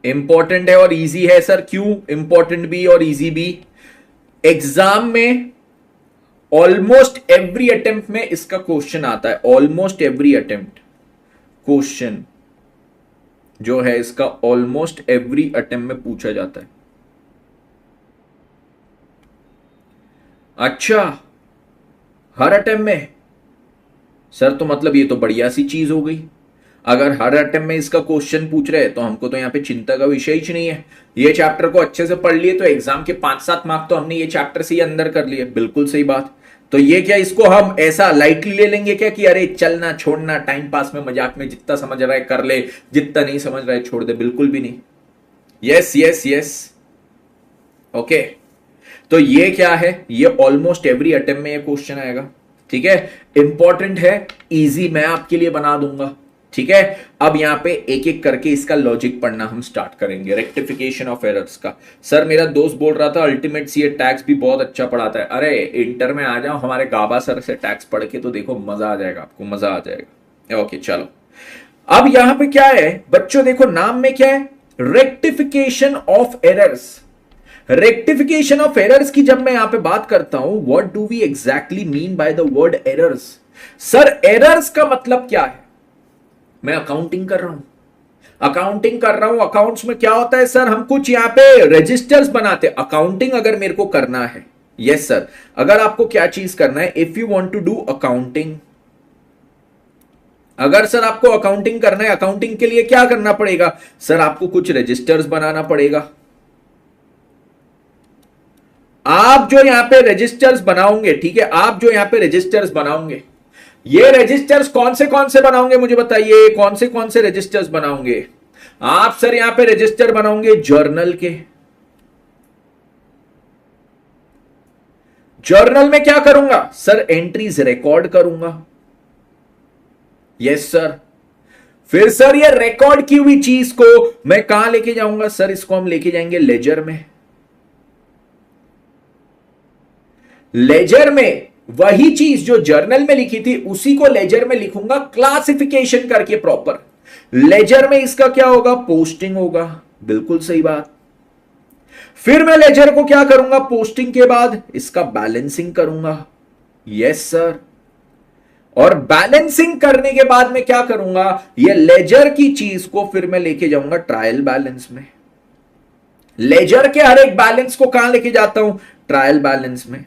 Important है और इजी है सर, क्यों इंपॉर्टेंट भी और इजी भी? एग्जाम में ऑलमोस्ट एवरी अटेम्प्ट में इसका क्वेश्चन आता है, ऑलमोस्ट एवरी अटेम्प्ट क्वेश्चन जो है इसका ऑलमोस्ट एवरी अटेम्प्ट में पूछा जाता है। अच्छा, हर अटेम्प्ट में सर, तो मतलब ये तो बढ़िया सी चीज हो गई। अगर हर अटेम्प्ट में इसका क्वेश्चन पूछ रहे हैं तो हमको तो यहां पे चिंता का विषय ही नहीं है। ये चैप्टर को अच्छे से पढ़ लिए तो एग्जाम के 5-7 मार्क्स तो हमने ये चैप्टर से ही अंदर कर लिए। बिल्कुल सही बात। तो ये क्या, इसको हम ऐसा लाइटली ले लेंगे क्या कि अरे चलना छोड़ना, टाइम पास में, मजाक में, जितना समझ रहा है कर ले, जितना नहीं समझ रहा है छोड़ दे? बिल्कुल भी नहीं। Yes yes yes. ओके, तो ये क्या है, ये ऑलमोस्ट एवरी अटेम्प्ट में ये क्वेश्चन आएगा। ठीक है, इंपॉर्टेंट है, इजी मैं आपके लिए बना दूंगा। ठीक है, अब यहां पे एक एक करके इसका लॉजिक पढ़ना हम स्टार्ट करेंगे, रेक्टिफिकेशन ऑफ एरर्स का। सर मेरा दोस्त बोल रहा था अल्टीमेट सीए टैक्स भी बहुत अच्छा पढ़ाता है। अरे इंटर में आ जाओ हमारे गाबा सर से टैक्स पढ़ के, तो देखो मजा आ जाएगा, आपको मजा आ जाएगा। ओके चलो, अब यहां पे क्या है बच्चों, देखो नाम में क्या है, rectification of errors. Rectification of errors की जब मैं यहां पे बात करता हूं, what do we exactly mean by the word errors? Sir errors का मतलब क्या है? मैं अकाउंटिंग कर रहा हूं, अकाउंट्स में क्या होता है सर, हम कुछ यहां पे रजिस्टर्स बनाते हैं। अकाउंटिंग अगर मेरे को करना है, यस सर, अगर आपको क्या चीज करना है, if you want to do accounting, अगर सर आपको अकाउंटिंग करना है, अकाउंटिंग के लिए क्या करना पड़ेगा सर, आपको कुछ रजिस्टर्स बनाना पड़ेगा। आप जो यहां पे रजिस्टर्स बनाओगे, ठीक है, आप जो यहां पे रजिस्टर्स बनाओगे, ये रजिस्टर्स कौन से बनाओगे मुझे बताइए, कौन से रजिस्टर्स बनाओगे आप? सर यहां पे रजिस्टर बनाओगे जर्नल के। जर्नल में क्या करूंगा सर, एंट्रीज रिकॉर्ड करूंगा। Yes sir. फिर सर ये रिकॉर्ड की हुई चीज को मैं कहां लेके जाऊंगा सर, इसको हम लेके जाएंगे लेजर में। लेजर में वही चीज जो जर्नल में लिखी थी उसी को लेजर में लिखूंगा, क्लासिफिकेशन करके प्रॉपर। लेजर में इसका क्या होगा, पोस्टिंग होगा। बिल्कुल सही बात। फिर मैं लेजर को क्या करूंगा, पोस्टिंग के बाद इसका बैलेंसिंग करूंगा। Yes sir. और बैलेंसिंग करने के बाद मैं क्या करूंगा, ये लेजर की चीज को फिर मैं लेके जाऊंगा ट्रायल बैलेंस में। लेजर के हर एक बैलेंस को कहां लेके जाता हूं, ट्रायल बैलेंस में।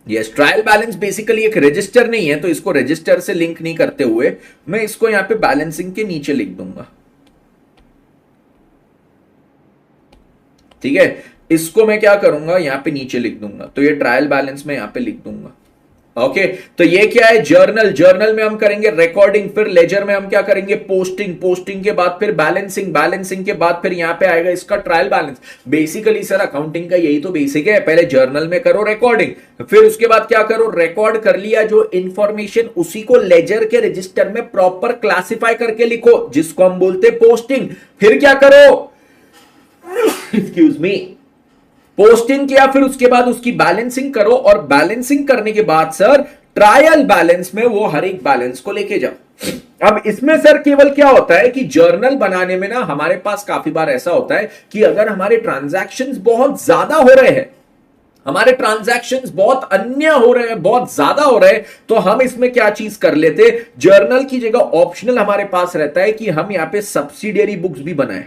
यस, ट्रायल बैलेंस बेसिकली एक रजिस्टर नहीं है, तो इसको रजिस्टर से लिंक नहीं करते हुए मैं इसको यहां पे बैलेंसिंग के नीचे लिख दूंगा। ठीक है, इसको मैं क्या करूंगा, यहां पे नीचे लिख दूंगा, तो ये ट्रायल बैलेंस में यहां पे लिख दूंगा। ओके तो ये क्या है, जर्नल, जर्नल में हम करेंगे रिकॉर्डिंग, फिर लेजर में हम क्या करेंगे, पोस्टिंग, पोस्टिंग के बाद फिर बैलेंसिंग, बैलेंसिंग के बाद फिर यहां पे आएगा इसका trial balance. Basically sir accounting का यही तो बेसिक है, पहले जर्नल में करो रिकॉर्डिंग, फिर उसके बाद क्या करो, रिकॉर्ड कर लिया जो इंफॉर्मेशन उसी को लेजर के रजिस्टर में प्रॉपर क्लासिफाई करके लिखो, जिसको हम बोलते पोस्टिंग। फिर क्या करो, एक्सक्यूज मी, पोस्टिंग किया, फिर उसके बाद उसकी बैलेंसिंग करो, और बैलेंसिंग करने के बाद सर ट्रायल बैलेंस में वो हर एक बैलेंस को लेके जाओ। अब इसमें सर केवल क्या होता है कि जर्नल बनाने में ना हमारे पास काफी बार ऐसा होता है कि अगर हमारे ट्रांजैक्शंस बहुत ज्यादा हो रहे हैं, हमारे ट्रांजैक्शंस बहुत अन्य हो रहे हैं, बहुत ज्यादा हो रहे हैं, तो हम इसमें क्या चीज कर लेते, जर्नल की जगह ऑप्शनल हमारे पास रहता है कि हम यहां पे सब्सिडियरी बुक्स भी बनाएं।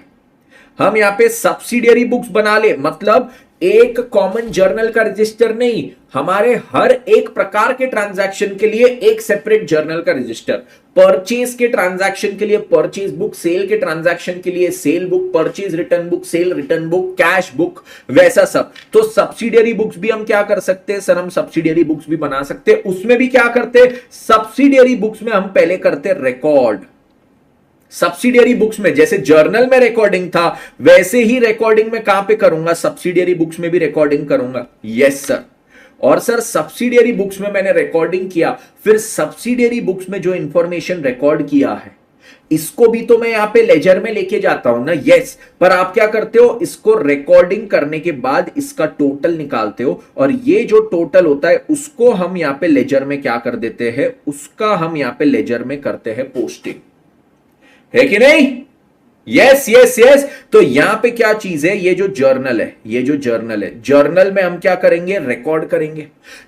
हम यहां पे सब्सिडियरी बुक्स बना ले, मतलब एक कॉमन जर्नल का रजिस्टर नहीं, हमारे हर एक प्रकार के ट्रांजैक्शन के लिए एक सेपरेट जर्नल का रजिस्टर। परचेज के ट्रांजैक्शन के लिए परचेज बुक, सेल के ट्रांजैक्शन के लिए cell book, purchase return book, cell return book, cash book, वैसा सब। तो सब्सिडियरी बुक्स भी हम क्या कर सकते हैं सर, हम सब्सिडियरी बुक्स भी बना सकते हैं। उसमें भी क्या करते, सब्सिडियरी बुक्स में हम पहले करते रिकॉर्ड। सब्सिडियरी बुक्स में जैसे जर्नल में रिकॉर्डिंग था, वैसे ही रिकॉर्डिंग में कहां पे करूंगा, सब्सिडियरी बुक्स में भी रिकॉर्डिंग करूंगा। Yes sir. और सर सब्सिडियरी बुक्स में मैंने रिकॉर्डिंग किया, फिर सब्सिडियरी बुक्स में जो इंफॉर्मेशन रिकॉर्ड किया है इसको भी तो मैं यहां पे लेजर में लेके जाता हूं ना। यस, पर आप क्या करते हो, इसको रिकॉर्डिंग करने के बाद इसका टोटल निकालते हो, और ये जो टोटल होता है उसको हम यहां पे लेजर में क्या कर देते हैं, उसका हम यहां पे लेजर में करते हैं पोस्टिंग, है कि नहीं। Yes yes yes. तो यहां पे क्या चीज है, ये जो जर्नल है, ये जो जर्नल है, जर्नल में हम क्या करेंगे, रिकॉर्ड करेंगे।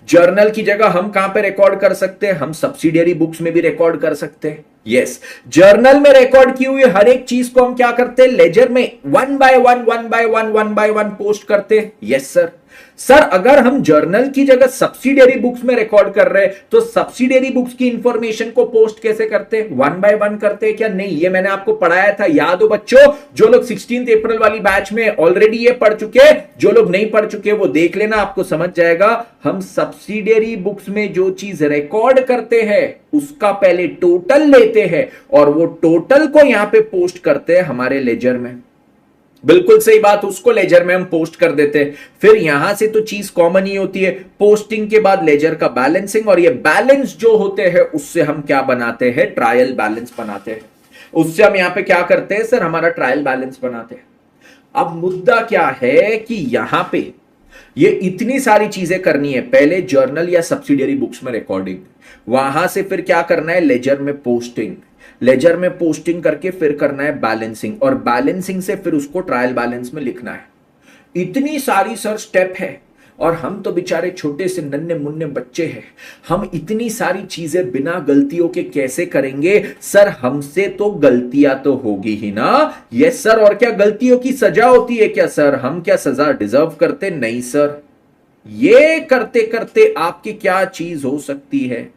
जर्नल की जगह हम कहां पे रिकॉर्ड कर सकते हैं, हम सब्सिडियरी बुक्स में भी रिकॉर्ड कर सकते हैं। यस, जर्नल में रिकॉर्ड की हुई हर एक चीज को हम क्या करते हैं, लेजर में वन बाय वन पोस्ट करते हैं। Yes sir. सर अगर हम जर्नल की जगह सब्सिडियरी बुक्स में रिकॉर्ड कर रहे हैं, तो सब्सिडियरी बुक्स की इंफॉर्मेशन को पोस्ट कैसे करते हैं, वन बाय वन करते हैं क्या, नहीं, ये मैंने आपको पढ़ाया था, याद हो बच्चों। जो लोग 16 अप्रैल वाली बैच में ऑलरेडी ये पढ़ चुके, जो लोग नहीं पढ़ चुके वो देख लेना, आपको समझ जाएगा। हम सब्सिडियरी बुक्स में जो चीज रिकॉर्ड करते हैं उसका पहले टोटल लेते हैं, और वो टोटल को यहां पे पोस्ट करते हैं हमारे लेजर में। बिल्कुल सही बात, उसको लेजर में हम पोस्ट कर देते हैं। फिर यहां से तो चीज कॉमन ही होती है, पोस्टिंग के बाद लेजर का बैलेंसिंग, और ये बैलेंस जो होते हैं उससे हम क्या बनाते हैं, ट्रायल बैलेंस बनाते हैं। उससे हम यहां पे क्या करते हैं सर, हमारा ट्रायल बैलेंस बनाते हैं। अब मुद्दा क्या है कि यहां पे ये इतनी सारी चीजें करनी है, पहले जर्नल या सब्सिडियरी बुक्स में रिकॉर्डिंग, वहां से फिर क्या करना है, लेजर में पोस्टिंग, लेजर में पोस्टिंग करके फिर करना है बैलेंसिंग, और बैलेंसिंग से फिर उसको ट्रायल बैलेंस में लिखना है। इतनी सारी सर स्टेप है, और हम तो बेचारे छोटे से नन्हे मुन्ने बच्चे हैं, हम इतनी सारी चीजें बिना गलतियों के कैसे करेंगे सर, हमसे तो गलतियां तो होगी ही ना। Yes sir. और क्या गलतियों की सजा होती है क्या सर, हम क्या सजा डिजर्व करते, नहीं सर। ये करते करते आपकी क्या चीज हो सकती है,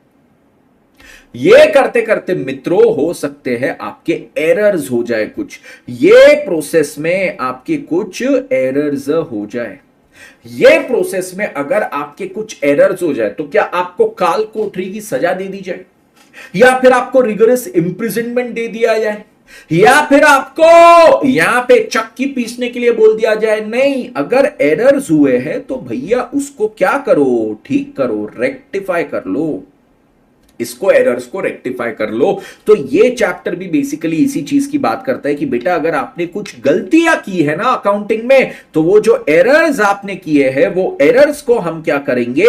ये करते करते मित्रों हो सकते हैं आपके एरर्स हो जाए कुछ, ये प्रोसेस में आपके कुछ एरर्स हो जाए। ये प्रोसेस में अगर आपके कुछ एरर्स हो जाए तो क्या आपको काल कोठरी की सजा दे दी जाए, या फिर आपको रिगरस इंप्रिजनमेंट दे दिया जाए, या फिर आपको यहां पे चक्की पीसने के लिए बोल दिया जाए, नहीं। अगर एरर्स हुए हैं तो भैया उसको क्या करो, ठीक करो, रेक्टिफाई कर लो, इसको एरर्स को रेक्टिफाई कर लो। तो ये चैप्टर भी बेसिकली इसी चीज की बात करता है कि बेटा अगर आपने कुछ गलतियां की है ना अकाउंटिंग में, तो वो जो एरर्स आपने किए हैं वो एरर्स को हम क्या करेंगे,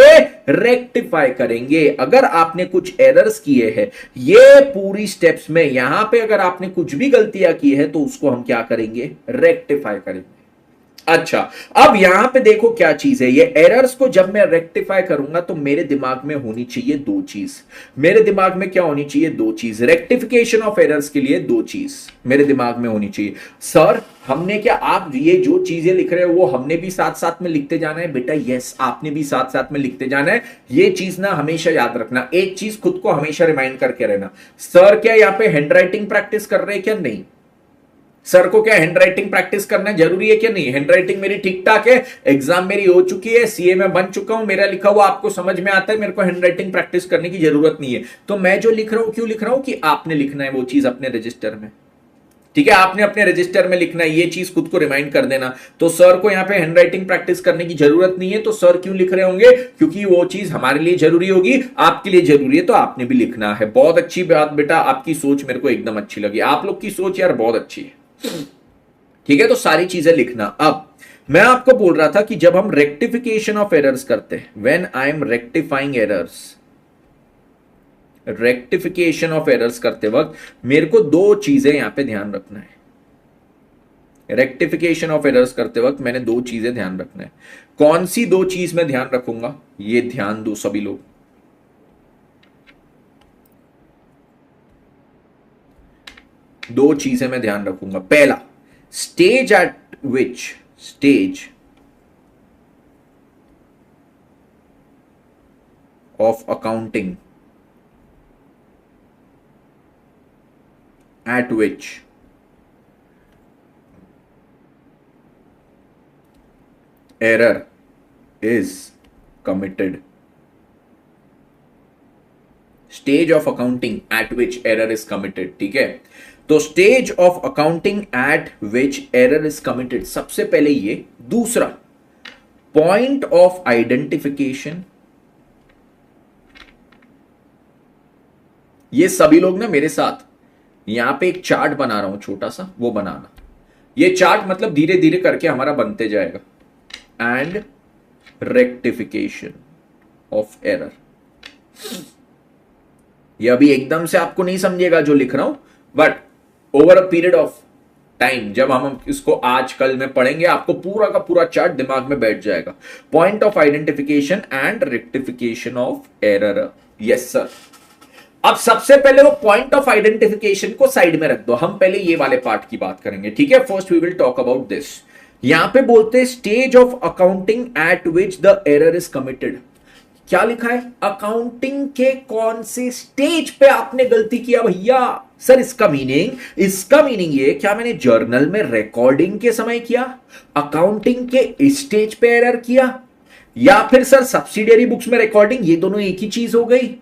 रेक्टिफाई करेंगे। अगर आपने कुछ एरर्स किए हैं ये पूरी स्टेप्स में, यहां पे अगर आपने कुछ भी गलतियां की है तो उसको हम क्या करेंगे, रेक्टिफाई करेंगे। अच्छा, अब यहां पे देखो क्या चीज है, ये एरर्स को जब मैं रेक्टिफाई करूंगा तो मेरे दिमाग में होनी चाहिए दो चीज। मेरे दिमाग में क्या होनी चाहिए, दो चीज। रेक्टिफिकेशन ऑफ एरर्स के लिए दो चीज मेरे दिमाग में होनी चाहिए। सर हमने क्या, आप ये जो चीजें लिख रहे हो वो हमने भी साथ साथ में लिखते जाना है, बेटा यस, आपने भी साथ साथ में लिखते जाना है। ये चीज ना हमेशा याद रखना, एक चीज खुद को हमेशा रिमाइंड करके रहना, सर क्या यहां पे हैंड राइटिंग प्रैक्टिस कर रहे हैं क्या, नहीं। सर को क्या हैंड राइटिंग प्रैक्टिस करना जरूरी है क्या? नहीं, हैंड राइटिंग मेरी ठीक ठाक है, एग्जाम मेरी हो चुकी है, सीए में बन चुका हूं, मेरा लिखा हुआ आपको समझ में आता है, मेरे को हैंड राइटिंग प्रैक्टिस करने की जरूरत नहीं है। तो मैं जो लिख रहा हूं क्यों लिख रहा हूं? कि आपने लिखना है वो चीज अपने रजिस्टर में, ठीक है, आपने अपने रजिस्टर में लिखना है, ये चीज खुद को रिमाइंड कर देना। तो सर को यहां पे हैंड राइटिंग प्रैक्टिस करने की जरूरत नहीं है, तो सर क्यों लिख रहे होंगे? क्योंकि वो चीज हमारे लिए जरूरी होगी, आपके लिए जरूरी है, तो आपने भी लिखना है। बहुत अच्छी बात बेटा, आपकी सोच मेरे को एकदम अच्छी लगी, आप लोग की सोच यार बहुत अच्छी है, ठीक है। तो सारी चीजें लिखना। अब मैं आपको बोल रहा था कि जब हम रेक्टिफिकेशन ऑफ एरर्स करते हैं, when I am rectifying errors, rectification of errors करते वक्त मेरे को दो चीजें यहां पे ध्यान रखना है। रेक्टिफिकेशन ऑफ एरर्स करते वक्त मैंने दो चीजें ध्यान रखना है। कौन सी दो चीज मैं ध्यान रखूंगा? ये ध्यान दो सभी लोग, दो चीजें मैं ध्यान रखूंगा। पहला, stage eight which, stage of accounting at which error is committed, stage of accounting at which error is committed, ठीक है। तो stage of accounting at which error is committed, सबसे पहले ये। दूसरा, पॉइंट ऑफ आइडेंटिफिकेशन। ये सभी लोग ना मेरे साथ यहां पे एक चार्ट बना रहा हूं छोटा सा, वो बनाना। ये चार्ट मतलब धीरे धीरे करके हमारा बनते जाएगा। एंड रेक्टिफिकेशन ऑफ एरर, ये अभी एकदम से आपको नहीं समझेगा जो लिख रहा हूं, but over a period of time जब हम इसको आज कल में पढ़ेंगे, आपको पूरा का पूरा चार्ट दिमाग में बैठ जाएगा। Point of identification and rectification of error. Yes sir. अब सबसे पहले वो पॉइंट ऑफ आइडेंटिफिकेशन को साइड में रख दो, हम पहले ये वाले पार्ट की बात करेंगे, ठीक है। First we will talk about this. यहां पे बोलते हैं stage of accounting at which the error is committed. क्या लिखा है? अकाउंटिंग के कौन से स्टेज पे आपने गलती किया भैया? सर इसका मीनिंग ये, क्या मैंने जर्नल में रिकॉर्डिंग के समय किया, अकाउंटिंग के स्टेज पे एरर किया, या फिर सर सब्सिडियरी बुक्स में रिकॉर्डिंग, ये दोनों एक ही चीज हो गई,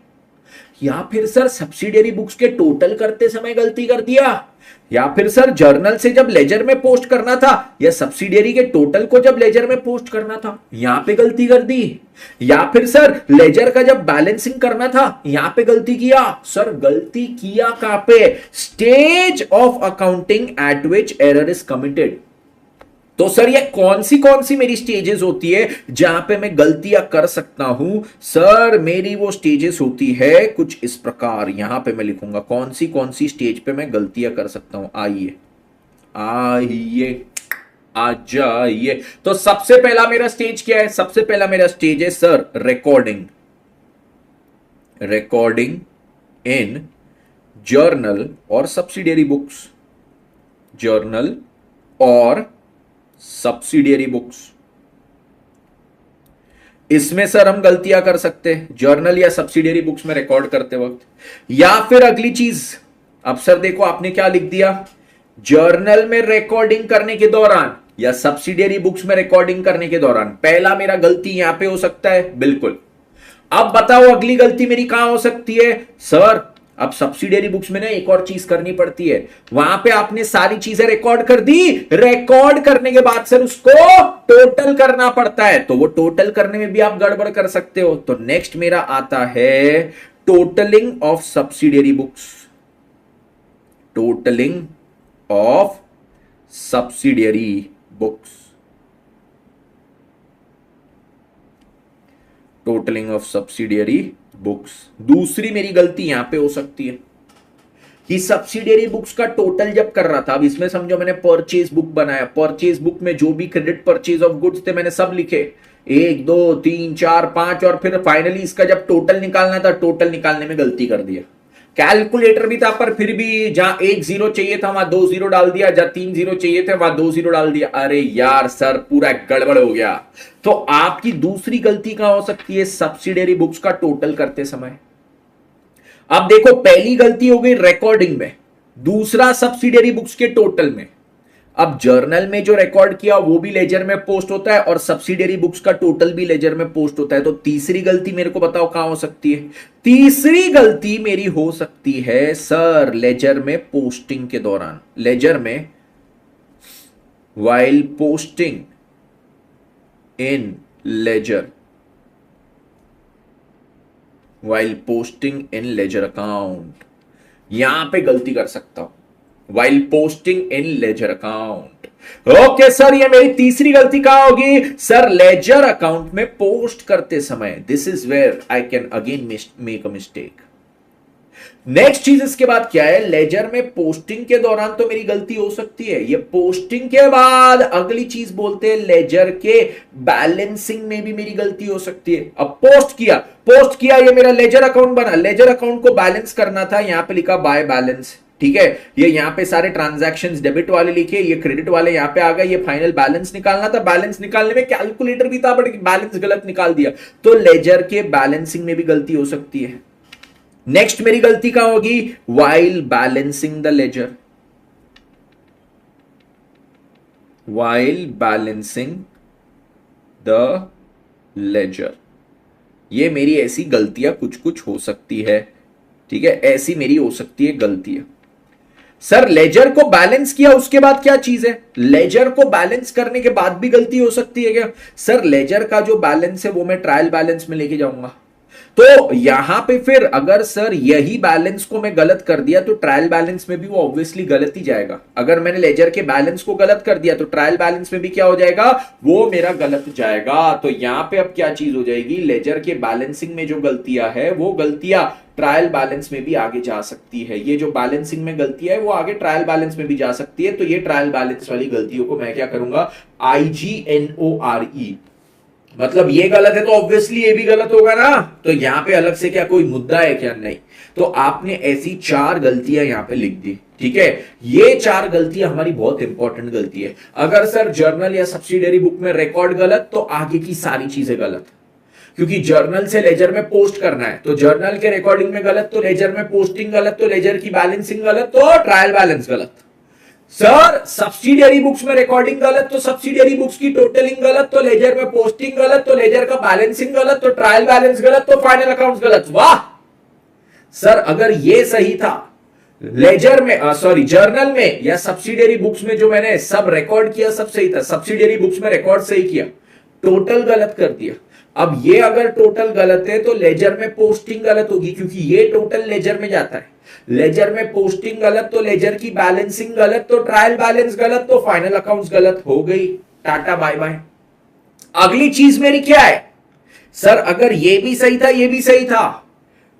या फिर सर सब्सिडियरी बुक्स के टोटल करते समय गलती कर दिया, या फिर सर जर्नल से जब लेजर में पोस्ट करना था, या सब्सिडियरी के टोटल को जब लेजर में पोस्ट करना था यहां पे गलती कर दी, या फिर सर लेजर का जब बैलेंसिंग करना था यहां पे गलती किया। सर गलती किया कहां पे? Stage of accounting at which error is committed. तो सर ये कौन सी मेरी स्टेजेस होती है जहां पे मैं गलतियां कर सकता हूं? सर मेरी वो स्टेजेस होती है कुछ इस प्रकार, यहां पे मैं लिखूंगा कौन सी स्टेज पे मैं गलतियां कर सकता हूं। आइए आ जाइए। तो सबसे पहला मेरा स्टेज क्या है? सबसे पहला मेरा स्टेज है सर रिकॉर्डिंग इन जर्नल और सब्सिडियरी बुक्स, जर्नल और सब्सिडियरी बुक्स। इसमें सर हम गलतियां कर सकते हैं जर्नल या सब्सिडियरी बुक्स में रिकॉर्ड करते वक्त। या फिर अगली चीज, अब सर देखो आपने क्या लिख दिया, जर्नल में रिकॉर्डिंग करने के दौरान या सब्सिडियरी बुक्स में रिकॉर्डिंग करने के दौरान। पहला मेरा गलती यहां पे हो सकता है, बिल्कुल। अब बताओ अगली गलती मेरी कहां हो सकती है? सर अब सब्सिडियरी बुक्स में ना एक और चीज करनी पड़ती है, वहां पे आपने सारी चीजें रिकॉर्ड कर दी, रिकॉर्ड करने के बाद सर उसको टोटल करना पड़ता है, तो वो टोटल करने में भी आप गड़बड़ कर सकते हो। तो नेक्स्ट मेरा आता है totalling of subsidiary books, totalling of subsidiary books, totalling of subsidiary books. दूसरी मेरी गलती यहां पे हो सकती है कि सब्सिडियरी बुक्स का टोटल जब कर रहा था, अब इसमें समझो मैंने परचेज बुक बनाया, परचेज बुक में जो भी क्रेडिट परचेज ऑफ गुड्स थे मैंने सब लिखे, 1 2 3 4 5, और फिर फाइनली इसका जब टोटल निकालना था, टोटल निकालने में गलती कर दिया। कैलकुलेटर भी था पर फिर भी जहां 1 0 चाहिए था वहां 2 0 डाल दिया, जहां 3 0 चाहिए थे वहां 2 0 डाल दिया। अरे यार सर पूरा गड़बड़ हो गया। तो आपकी दूसरी गलती कहां हो सकती है? सब्सिडियरी बुक्स का टोटल करते समय। अब देखो पहली गलती हो गई रिकॉर्डिंग में, दूसरा सब्सिडियरी बुक्स के टोटल में। अब जर्नल में जो रिकॉर्ड किया वो भी लेजर में पोस्ट होता है और सब्सिडियरी बुक्स का टोटल भी लेजर में पोस्ट होता है। तो तीसरी गलती मेरे को बताओ कहां हो सकती है? तीसरी गलती मेरी हो सकती है सर लेजर में पोस्टिंग के दौरान, लेजर में while posting in ledger, while posting in ledger account, यहां पे गलती कर सकता हूं while posting in ledger account। Okay sir, ये मेरी तीसरी गलती कहां होगी? सर लेजर अकाउंट में पोस्ट करते समय, this is where I can again make a mistake. Next चीज इसके बाद क्या है? लेजर में पोस्टिंग के दौरान तो मेरी गलती हो सकती है, ये पोस्टिंग के बाद अगली चीज बोलते हैं लेजर के बैलेंसिंग में भी मेरी गलती हो सकती है। अब पोस्ट किया, ये मेरा लेजर अकाउंट बना, लेजर अकाउंट को बैलेंस करना था, यहां पे लिखा बाय बैलेंस, ठीक है। ये यहां पे सारे ट्रांजैक्शंस डेबिट वाले लिखे, ये क्रेडिट वाले यहां पे आ गए, ये फाइनल बैलेंस निकालना था, बैलेंस निकालने में कैलकुलेटर भी था बट बैलेंस गलत निकाल दिया, तो लेजर के बैलेंसिंग में भी गलती हो सकती है। नेक्स्ट मेरी गलती कहां होगी? While balancing the ledger, while balancing the ledger, ये मेरी ऐसी गलतियां कुछ हो सकती है, ठीक है, ऐसी मेरी हो सकती है गलतियां। सर लेजर को बैलेंस किया उसके बाद क्या चीज है? लेजर को बैलेंस करने के बाद भी गलती हो सकती है क्या? सर लेजर का जो बैलेंस है वो मैं ट्रायल बैलेंस में लेके जाऊंगा, तो यहां पे फिर अगर सर यही बैलेंस को मैं गलत कर दिया तो ट्रायल बैलेंस में भी वो ऑब्वियसली गलत ही जाएगा। अगर मैंने लेजर के बैलेंस को गलत कर दिया तो ट्रायल बैलेंस में भी क्या हो जाएगा? वो मेरा गलत जाएगा। तो यहां पे अब क्या चीज हो जाएगी? लेजर के बैलेंसिंग में जो गलतियां है वो गलतियां ट्रायल बैलेंस में भी आगे जा सकती है। ये जो बैलेंसिंग में गलती है वो आगे ट्रायल बैलेंस में भी जा सकती है। तो ये ट्रायल बैलेंस वाली गलतियों को मैं क्या करूंगा? IGNORE, मतलब ये गलत है तो ऑब्वियसली ये भी गलत होगा ना, तो यहां पे अलग से क्या कोई मुद्दा है क्या? नहीं। तो आपने ऐसी 4 गलतियां यहां पे लिख दी, ठीक है। ये 4 गलतियां हमारी बहुत इंपॉर्टेंट गलती है। अगर सर जर्नल या सब्सिडियरी बुक में रिकॉर्ड गलत तो आगे की सारी चीजें गलत, क्योंकि जर्नल से लेजर में पोस्ट करना है, तो जर्नल के रिकॉर्डिंग में गलत तो लेजर में पोस्टिंग गलत, तो लेजर की बैलेंसिंग गलत तो ट्रायल बैलेंस गलत। सर सब्सिडियरी बुक्स में रिकॉर्डिंग गलत तो सब्सिडियरी बुक्स की टोटलिंग गलत, तो लेजर में पोस्टिंग गलत, तो लेजर का बैलेंसिंग गलत, तो ट्रायल बैलेंस गलत, तो फाइनल अकाउंट्स गलत। वाह सर, अगर ये सही था लेजर में, जर्नल में या सब्सिडियरी बुक्स में जो मैंने सब रिकॉर्ड किया सब सही था, सब्सिडियरी बुक्स में रिकॉर्ड सही किया, टोटल गलत कर दिया। अब ये अगर टोटल गलत है तो लेजर में पोस्टिंग गलत होगी, क्योंकि ये टोटल लेजर में जाता है। लेजर में पोस्टिंग गलत तो लेजर की बैलेंसिंग गलत, तो ट्रायल बैलेंस गलत, तो फाइनल अकाउंट्स गलत। हो गई, टाटा बाय बाय। अगली चीज मेरी क्या है? सर अगर ये भी सही था ये भी सही था,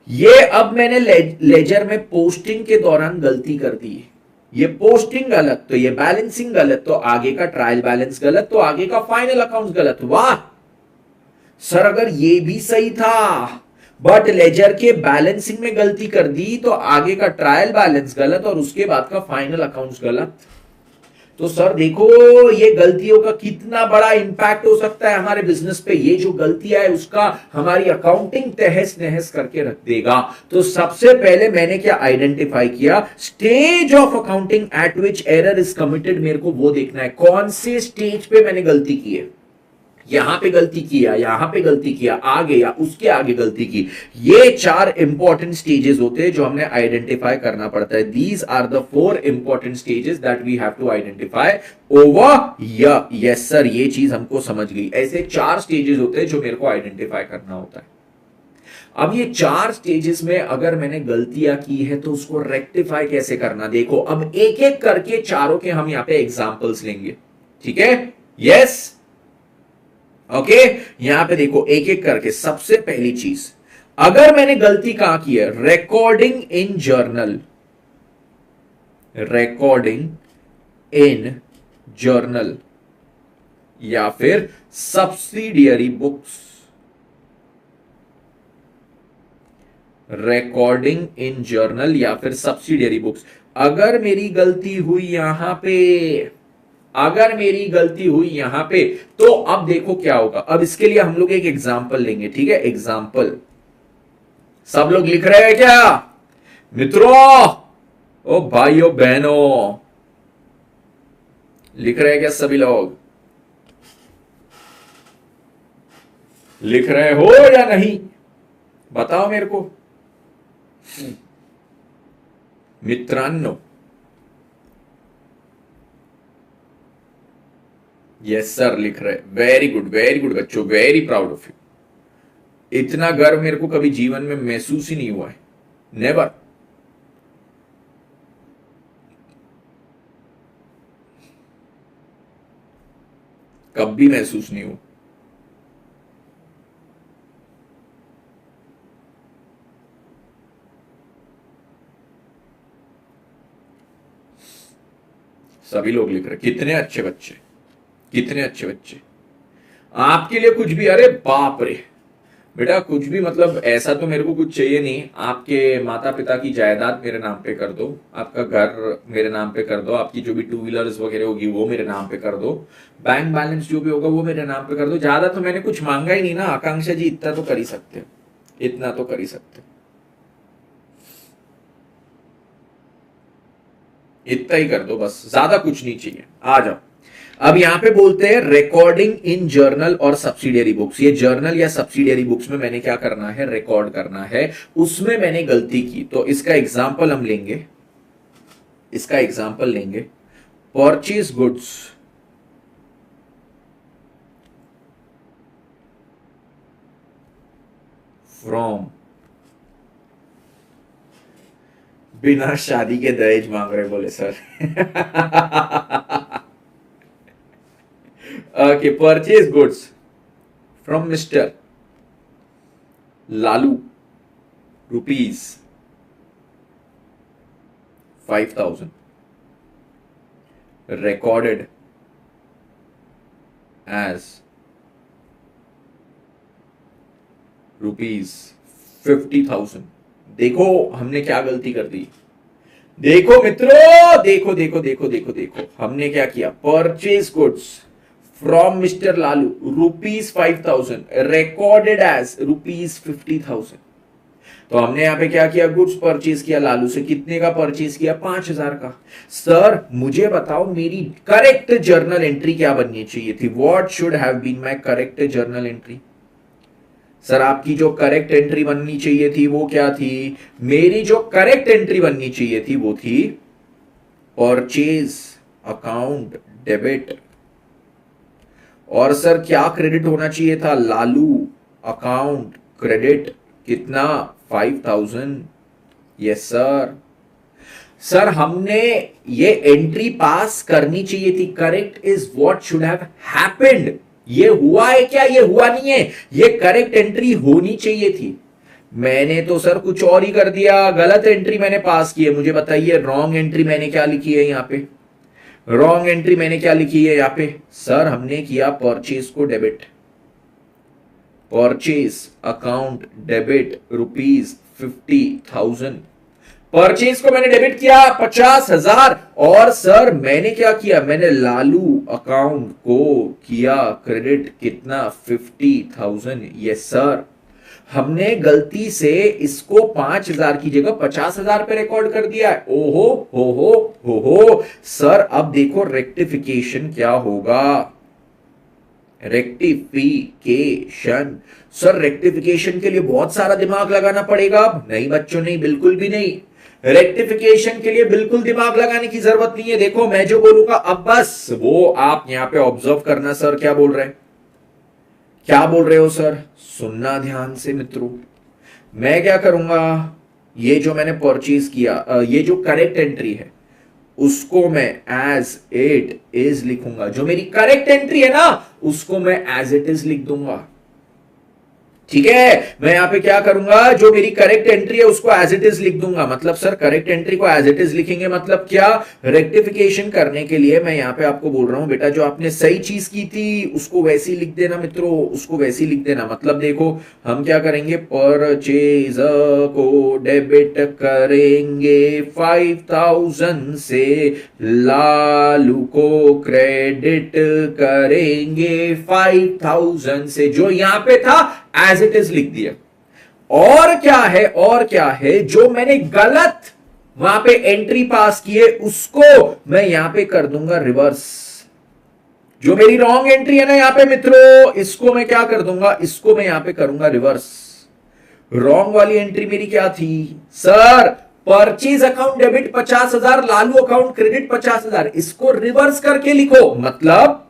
ये अब मैंने लेजर में पोस्टिंग के दौरान गलती कर दी, ये पोस्टिंग गलत तो ये बैलेंसिंग गलत, तो आगे का ट्रायल बैलेंस गलत, तो आगे का फाइनल अकाउंट्स गलत। वाह सर, अगर ये भी सही था बट लेजर के बैलेंसिंग में गलती कर दी तो आगे का ट्रायल बैलेंस गलत और उसके बाद का फाइनल अकाउंट्स गलत। तो सर देखो ये गलतियों का कितना बड़ा इंपैक्ट हो सकता है हमारे बिजनेस पे। ये जो गलतियां है उसका हमारी अकाउंटिंग तहस नहस करके रख देगा। तो सबसे पहले मैंने क्या आइडेंटिफाई किया? Stage of accounting at which error is committed. मेरे को वो देखना है कौन से स्टेज पे मैंने गलती की है। यहां पे गलती किया, यहां पे गलती किया, आगे या उसके आगे गलती की। ये 4 इंपॉर्टेंट स्टेजेस होते हैं जो हमने आइडेंटिफाई करना पड़ता है। These are the 4 important stages that we have to identify over. Yes sir, ये चीज हमको समझ गई। ऐसे 4 स्टेजेस होते हैं जो मेरे को आइडेंटिफाई करना होता है। अब ये 4 स्टेजेस में अगर मैंने गलतियां की है तो उसको रेक्टिफाई कैसे करना, देखो अब एक एक करके चारों के हम यहां पे एग्जांपल्स लेंगे, ठीक है। यस ओके, यहां पे देखो एक एक करके। सबसे पहली चीज, अगर मैंने गलती कहां की है? Recording in journal, recording in journal या फिर subsidiary books, recording in journal या फिर सब्सिडियरी बुक्स। अगर मेरी गलती हुई यहां पे, अगर मेरी गलती हुई यहां पे, तो अब देखो क्या होगा। अब इसके लिए हम लोग एक एग्जांपल लेंगे, ठीक है। एग्जांपल सब लोग लिख रहे हैं क्या मित्रों? ओ भाइयों बहनों, लिख रहे हैं क्या सभी लोग? लिख रहे हो या नहीं? बताओ मेरे को मित्रांनो। यस सर लिख रहे। वेरी गुड बच्चों, वेरी प्राउड ऑफ यू। इतना गर्व मेरे को कभी जीवन में महसूस ही नहीं हुआ है, नेवर। कभी महसूस नहीं हुआ। सभी लोग लिख रहे कितने अच्छे बच्चे, कितने अच्छे बच्चे। आपके लिए कुछ भी, अरे बाप रे बेटा, कुछ भी मतलब ऐसा तो मेरे को कुछ चाहिए नहीं। आपके माता पिता की जायदाद मेरे नाम पे कर दो, आपका घर मेरे नाम पे कर दो, आपकी जो भी टू व्हीलर्स वगैरह होगी वो मेरे नाम पे कर दो, बैंक बैलेंस जो भी होगा वो मेरे नाम पे कर दो। ज्यादा तो मैंने कुछ मांगा ही नहीं ना आकांक्षा जी, इतना तो कर ही सकते हो, इतना तो कर ही सकते हो, इतना ही कर दो बस, ज्यादा कुछ नहीं चाहिए। आ जाओ। अब यहां पे बोलते हैं रिकॉर्डिंग इन जर्नल और सब्सिडियरी बुक्स। ये जर्नल या सब्सिडियरी बुक्स में मैंने क्या करना है, रिकॉर्ड करना है। उसमें मैंने गलती की तो इसका एग्जांपल हम लेंगे, इसका एग्जांपल लेंगे। परचेज गुड्स फ्रॉम, बिना शादी के दहेज मांग रहे बोले sir. Okay, purchase goods from Mr. Lalu, rupees 5,000, recorded as rupees 50,000। देखो हमने क्या गलती कर दी, देखो मित्रों, देखो देखो देखो देखो देखो हमने क्या किया। Purchase goods from mister Lalu rupees 5,000 recorded as rupees 50,000। तो हमने यहां पे क्या किया, गुड्स परचेज किया लालू से। कितने का परचेज किया? 5,000 का। सर मुझे बताओ मेरी करेक्ट जर्नल एंट्री क्या बननी चाहिए थी? What should have been my correct journal entry? Sir आपकी जो करेक्ट एंट्री बननी चाहिए थी वो क्या थी? मेरी जो करेक्ट एंट्री बननी चाहिए थी वो थी परचेज अकाउंट डेबिट। और सर क्या क्रेडिट होना चाहिए था? Lalu account credit. कितना? 5,000। Yes sir. सर हमने ये एंट्री पास करनी चाहिए थी। Correct is what should have happened. ये हुआ है क्या? ये हुआ नहीं है। ये करेक्ट एंट्री होनी चाहिए थी। मैंने तो सर कुछ और ही कर दिया, गलत एंट्री मैंने पास की है। मुझे बताइए रॉन्ग एंट्री मैंने क्या लिखी है यहां पे? रॉन्ग एंट्री मैंने क्या लिखी है यहां पे? सर हमने किया परचेज को debit, purchase account debit rupees 50,000। Purchase को मैंने डेबिट किया 50,000। और सर मैंने क्या किया? मैंने लालू अकाउंट को किया क्रेडिट। कितना? 50,000। Yes sir. हमने गलती से इसको 5,000 की जगह 50,000 पे रिकॉर्ड कर दिया है। ओहो हो सर अब देखो रेक्टिफिकेशन क्या होगा। रेक्टिफिकेशन, सर रेक्टिफिकेशन के लिए बहुत सारा दिमाग लगाना पड़ेगा। अब नहीं बच्चों, नहीं, बिल्कुल भी नहीं। रेक्टिफिकेशन के लिए बिल्कुल दिमाग लगाने की जरूरत नहीं है। देखो मैं जो बोलूंगा अब बस वो आप यहां पे ऑब्जर्व करना। सर क्या बोल रहे हैं, क्या बोल रहे हो सर? सुनना ध्यान से मित्रों। मैं क्या करूंगा, ये जो मैंने परचेज किया, ये जो करेक्ट एंट्री है उसको मैं एज इट इज लिखूंगा। जो मेरी करेक्ट एंट्री है ना उसको मैं एज इट इज लिख दूंगा। ठीक है, मैं यहां पे क्या करूंगा, जो मेरी करेक्ट एंट्री है उसको एज इट इज लिख दूंगा। मतलब सर करेक्ट एंट्री को एज इट इज लिखेंगे मतलब क्या? रेक्टिफिकेशन करने के लिए मैं यहां पे आपको बोल रहा हूं बेटा जो आपने सही चीज की थी उसको वैसी लिख देना मित्रों, उसको वैसी लिख देना। मतलब देखो हम क्या करेंगे, परचेज को डेबिट करेंगे 5,000 से, लालू को क्रेडिट करेंगे 5,000 से। जो यहां पे था एज इट इज लिख दिया। और क्या है, और क्या है, जो मैंने गलत वहां पे एंट्री पास की है उसको मैं यहां पे कर दूंगा रिवर्स। जो मेरी रॉन्ग एंट्री है ना यहां पे मित्रों, इसको मैं क्या कर दूंगा, इसको मैं यहां पे करूंगा रिवर्स। रॉन्ग वाली एंट्री मेरी क्या थी sir, purchase account debit 50,000, Lalu account credit 50,000, इसको रिवर्स करके लिखो, मतलब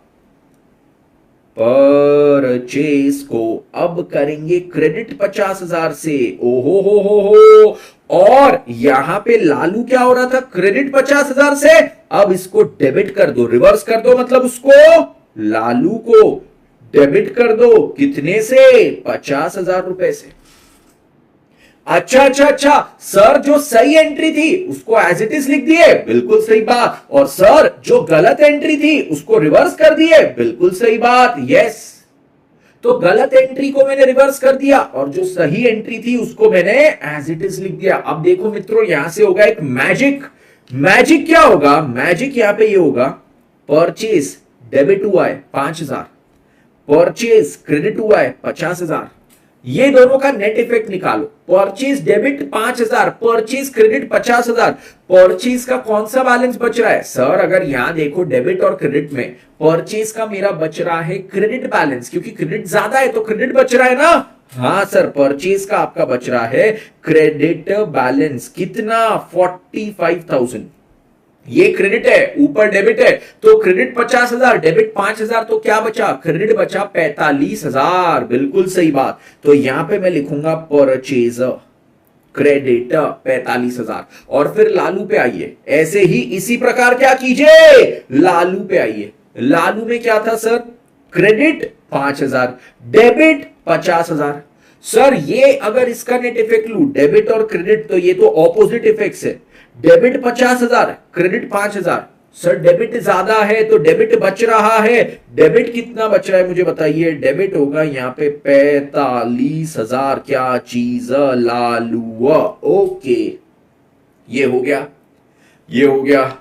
परचेज को अब करेंगे क्रेडिट 50,000 से। ओहो हो, और यहां पे लालू क्या हो रहा था, क्रेडिट 50,000 से, अब इसको डेबिट कर दो, रिवर्स कर दो, मतलब उसको लालू को डेबिट कर दो, कितने से, 50,000 रुपए से। अच्छा सर, जो सही एंट्री थी उसको एज इट इज लिख दिए, बिल्कुल सही बात, और सर जो गलत एंट्री थी उसको रिवर्स कर दिए, बिल्कुल सही बात, यस। तो गलत एंट्री को मैंने रिवर्स कर दिया और जो सही एंट्री थी उसको मैंने एज इट इज लिख दिया। अब देखो मित्रों, यहां से होगा एक मैजिक क्या होगा, मैजिक यहां पे ये होगा, परचेज डेबिट हुआ है 5,000, परचेज क्रेडिट हुआ है 50,000, ये दोनों का नेट इफेक्ट निकालो। Purchase debit 5,000, purchase credit 50,000, purchase का कौन सा बैलेंस बच रहा है सर, अगर यहां देखो डेबिट और क्रेडिट में, परचेज का मेरा बच रहा है क्रेडिट बैलेंस, क्योंकि क्रेडिट ज्यादा है तो क्रेडिट बच रहा है ना। हाँ सर, परचेज का आपका बच रहा है क्रेडिट बैलेंस, कितना, 45,000, ये क्रेडिट है, ऊपर डेबिट है, तो क्रेडिट 50,000, डेबिट 5,000, तो क्या बचा, क्रेडिट बचा 45,000, बिल्कुल सही बात। तो यहां पे मैं लिखूंगा परचेज क्रेडिट 45,000, और फिर लालू पे आइए, ऐसे ही इसी प्रकार क्या कीजिए, लालू पे आइए। लालू में क्या था सर, क्रेडिट 5,000, डेबिट 50,000। सर ये अगर इसका नेट इफेक्ट लू, डेबिट और क्रेडिट, तो ये तो ऑपोजिट इफेक्ट्स है, डेबिट 50,000, क्रेडिट 5,000। सर डेबिट ज्यादा है तो डेबिट बच रहा है, डेबिट कितना बच रहा है मुझे बताइए, डेबिट होगा यहां पे 45,000, क्या चीज, लालू। ओके, ये हो गया, ये हो गया,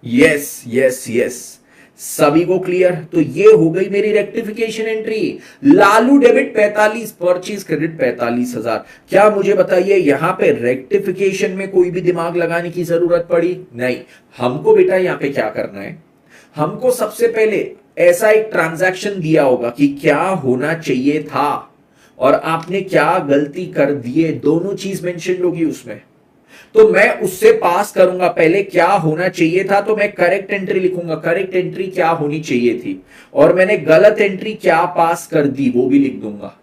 यस यस यस, सभी को क्लियर। तो ये हो गई मेरी rectification entry, Lalu debit 45, purchase credit 45,000। क्या मुझे बताइए यहां पे रेक्टिफिकेशन में कोई भी दिमाग लगाने की जरूरत पड़ी, नहीं। हमको बेटा यहां पे क्या करना है, हमको सबसे पहले ऐसा एक ट्रांजैक्शन दिया होगा कि क्या होना चाहिए था और आपने क्या गलती कर दिए, दोनों चीज मेंशन होगी उसमें। तो मैं उससे पास करूंगा, पहले क्या होना चाहिए था, तो मैं करेक्ट एंट्री लिखूंगा, करेक्ट एंट्री क्या होनी चाहिए थी, और मैंने गलत एंट्री क्या पास कर दी वो भी लिख दूंगा,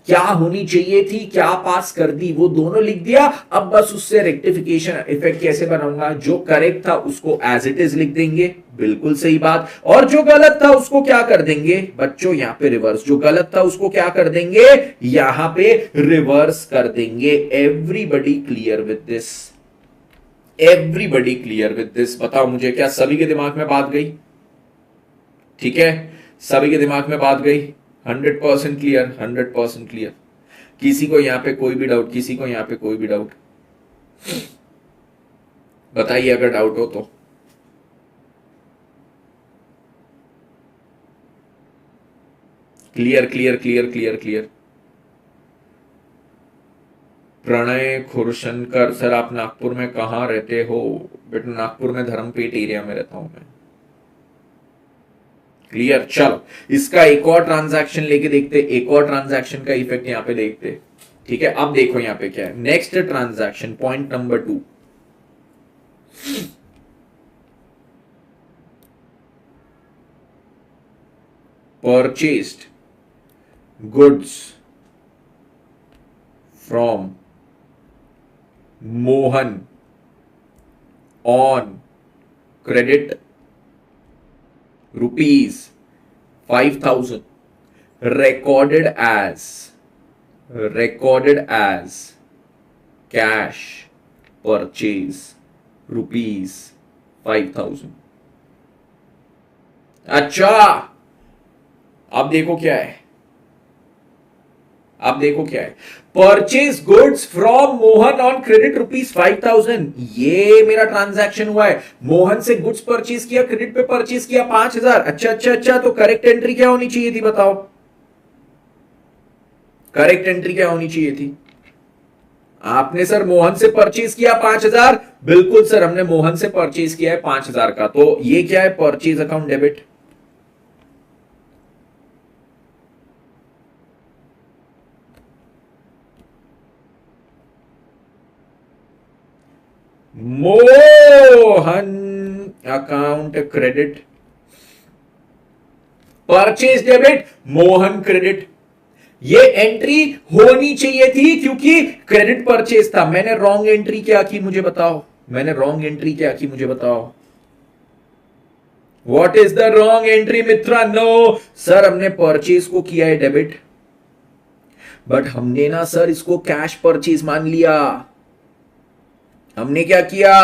क्या होनी चाहिए थी क्या पास कर दी वो दोनों लिख दिया। अब बस उससे रेक्टिफिकेशन इफेक्ट कैसे बनाऊंगा, जो करेक्ट था उसको एज इट इज लिख देंगे, बिल्कुल सही बात, और जो गलत था उसको क्या कर देंगे बच्चों, यहां पे रिवर्स, जो गलत था उसको क्या कर देंगे, यहां पे रिवर्स कर देंगे। Everybody clear with this, everybody clear with this, बताओ मुझे, क्या सभी के दिमाग में बात गई, ठीक है, सभी के दिमाग में बात गई, 100% क्लियर, 100% क्लियर। किसी को यहां पे कोई भी डाउट, किसी को यहां पे कोई भी डाउट, बताइए अगर डाउट हो तो। Clear clear clear clear clear. Pranay Khurshankar, sir आप नागपुर में कहां रहते हो, बेटा नागपुर में धर्मपेट एरिया में रहता हूं मैं। क्लियर, चलो इसका एक और ट्रांजैक्शन लेके देखते, एक और ट्रांजैक्शन का इफेक्ट यहां पे देखते, ठीक है। अब देखो यहां पे क्या है, next transaction, point number 2, purchased goods from Mohan on credit ₹5,000 recorded as cash purchase ₹5,000। अच्छा, अब देखो क्या है, अब देखो क्या है, purchase goods from Mohan on credit ₹5,000, ये मेरा ट्रांजैक्शन हुआ है, मोहन से गुड्स परचेज किया, क्रेडिट पे परचेज किया 5,000। अच्छा अच्छा अच्छा, तो करेक्ट एंट्री क्या होनी चाहिए थी बताओ, करेक्ट एंट्री क्या होनी चाहिए थी। आपने सर मोहन से परचेज किया 5,000, बिल्कुल सर हमने मोहन से परचेज किया है 5,000 का, तो ये क्या है, purchase account debit, Mohan account credit, purchase debit, Mohan credit. ये एंट्री होनी चाहिए थी क्योंकि क्रेडिट परचेज था। मैंने रॉन्ग एंट्री क्या की मुझे बताओ, मैंने रॉन्ग एंट्री क्या की मुझे बताओ। What is the wrong entry मित्रांनो? सर हमने परचेज को किया है डेबिट, बट हमने ना सर इसको कैश परचेज मान लिया। हमने क्या किया,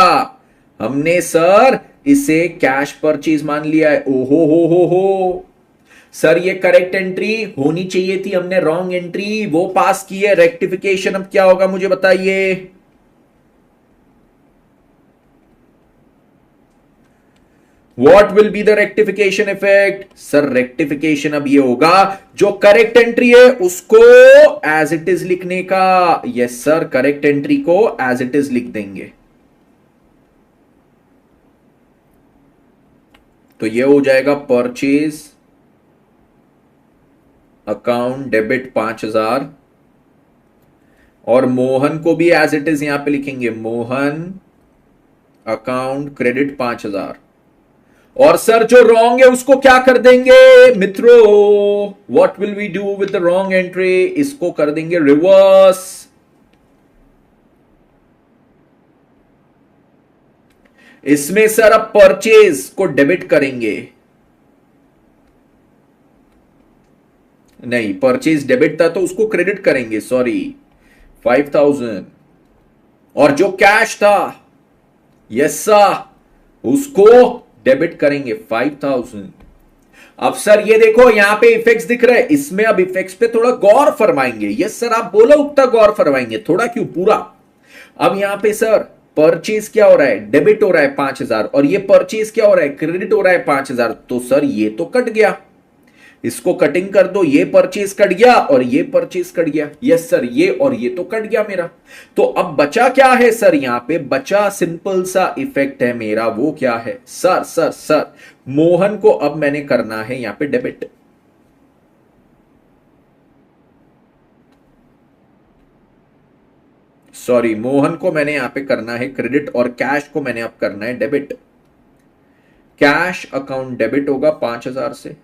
हमने सर इसे कैश परचेज मान लिया है। ओहो हो सर, ये करेक्ट एंट्री होनी चाहिए थी, हमने रॉन्ग एंट्री वो पास की है। रेक्टिफिकेशन अब क्या होगा मुझे बताइए। What will be the rectification effect? Sir rectification अब ये होगा, जो करेक्ट एंट्री है उसको एज इट इज लिखने का। यस सर, करेक्ट एंट्री को एज इट इज लिख देंगे। तो ये हो जाएगा परचेज अकाउंट डेबिट 5000, और मोहन को भी एज इट इज यहां पे लिखेंगे, मोहन अकाउंट क्रेडिट 5000। और सर जो रॉन्ग है उसको क्या कर देंगे मित्रों? What will we do with the wrong entry? इसको कर देंगे रिवर्स। इसमें सर अब परचेज को डेबिट करेंगे, नहीं परचेज डेबिट था तो उसको क्रेडिट करेंगे, सॉरी 5000। और जो कैश था यस सर उसको डेबिट करेंगे 5000। अब सर ये देखो यहां पे इफेक्ट्स दिख रहे हैं, इसमें अब इफेक्ट्स पे थोड़ा गौर फरमाएंगे। यस सर आप बोलो उतना गौर फरमाएंगे, थोड़ा क्यों पूरा। अब यहां पे सर परचेज क्या हो रहा है, डेबिट हो रहा है 5000, और ये परचेज क्या हो रहा है, क्रेडिट हो रहा है 5000। तो सर ये तो कट गया, इसको कटिंग कर दो, ये परचेज कट गया और ये परचेज कट गया। यस सर ये और ये तो कट गया मेरा। तो अब बचा क्या है सर, यहां पे बचा सिंपल सा इफेक्ट है मेरा, वो क्या है सर, सर मोहन को अब मैंने करना है यहां पे डेबिट। सॉरी मोहन को मैंने यहां पे करना है क्रेडिट, और कैश को मैंने अब करना है डेबिट। कैश अकाउंट डेबिट होगा 5000 से,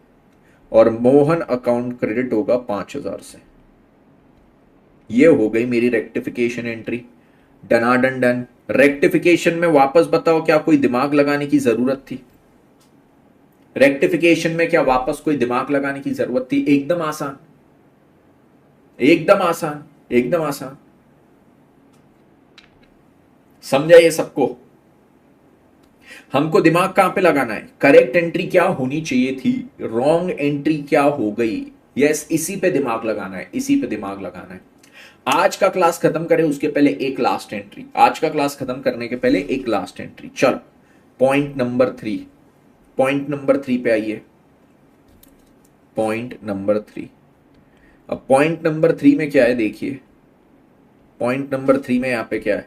और मोहन अकाउंट क्रेडिट होगा 5000 से। ये हो गई मेरी रेक्टिफिकेशन एंट्री। डनाडन डन। रेक्टिफिकेशन में वापस बताओ क्या कोई दिमाग लगाने की जरूरत थी? रेक्टिफिकेशन में क्या वापस कोई दिमाग लगाने की जरूरत थी? एकदम आसान, एकदम आसान, एकदम आसान। समझा ये सबको? हमको दिमाग कहां पे लगाना है, करेक्ट एंट्री क्या होनी चाहिए थी, रॉन्ग एंट्री क्या हो गई। यस इसी पे दिमाग लगाना है, इसी पे दिमाग लगाना है। आज का क्लास खत्म करें उसके पहले एक लास्ट एंट्री, आज का क्लास खत्म करने के पहले एक लास्ट एंट्री। चलो पॉइंट नंबर 3, पॉइंट नंबर 3 पे आइए, पॉइंट नंबर 3। अब पॉइंट नंबर 3 में क्या है देखिए, पॉइंट नंबर 3 में यहां पे क्या है,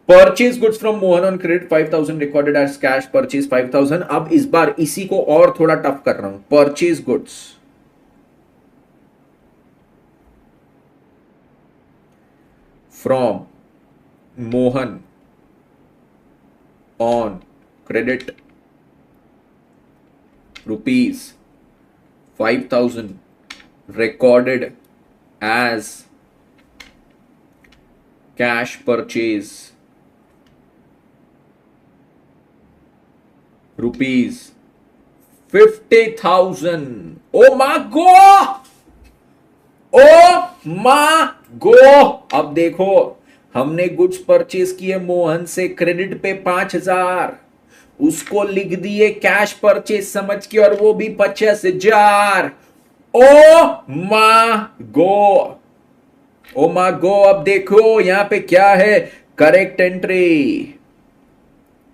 purchase goods from Mohan on credit 5000 recorded as cash purchase 5000। अब इस बार इसी को और थोड़ा टफ कर रहा हूं, purchase goods from Mohan on credit rupees 5000 recorded as cash purchase rupees 50,000। ओ मा गो, ओ मा गो। अब देखो हमने गुड्स परचेज किए मोहन से क्रेडिट पे 5000, उसको लिख दिए कैश परचेज समझ के, और वो भी 50,000। ओ मा गो, ओ मा गो। अब देखो यहां पे क्या है, करेक्ट एंट्री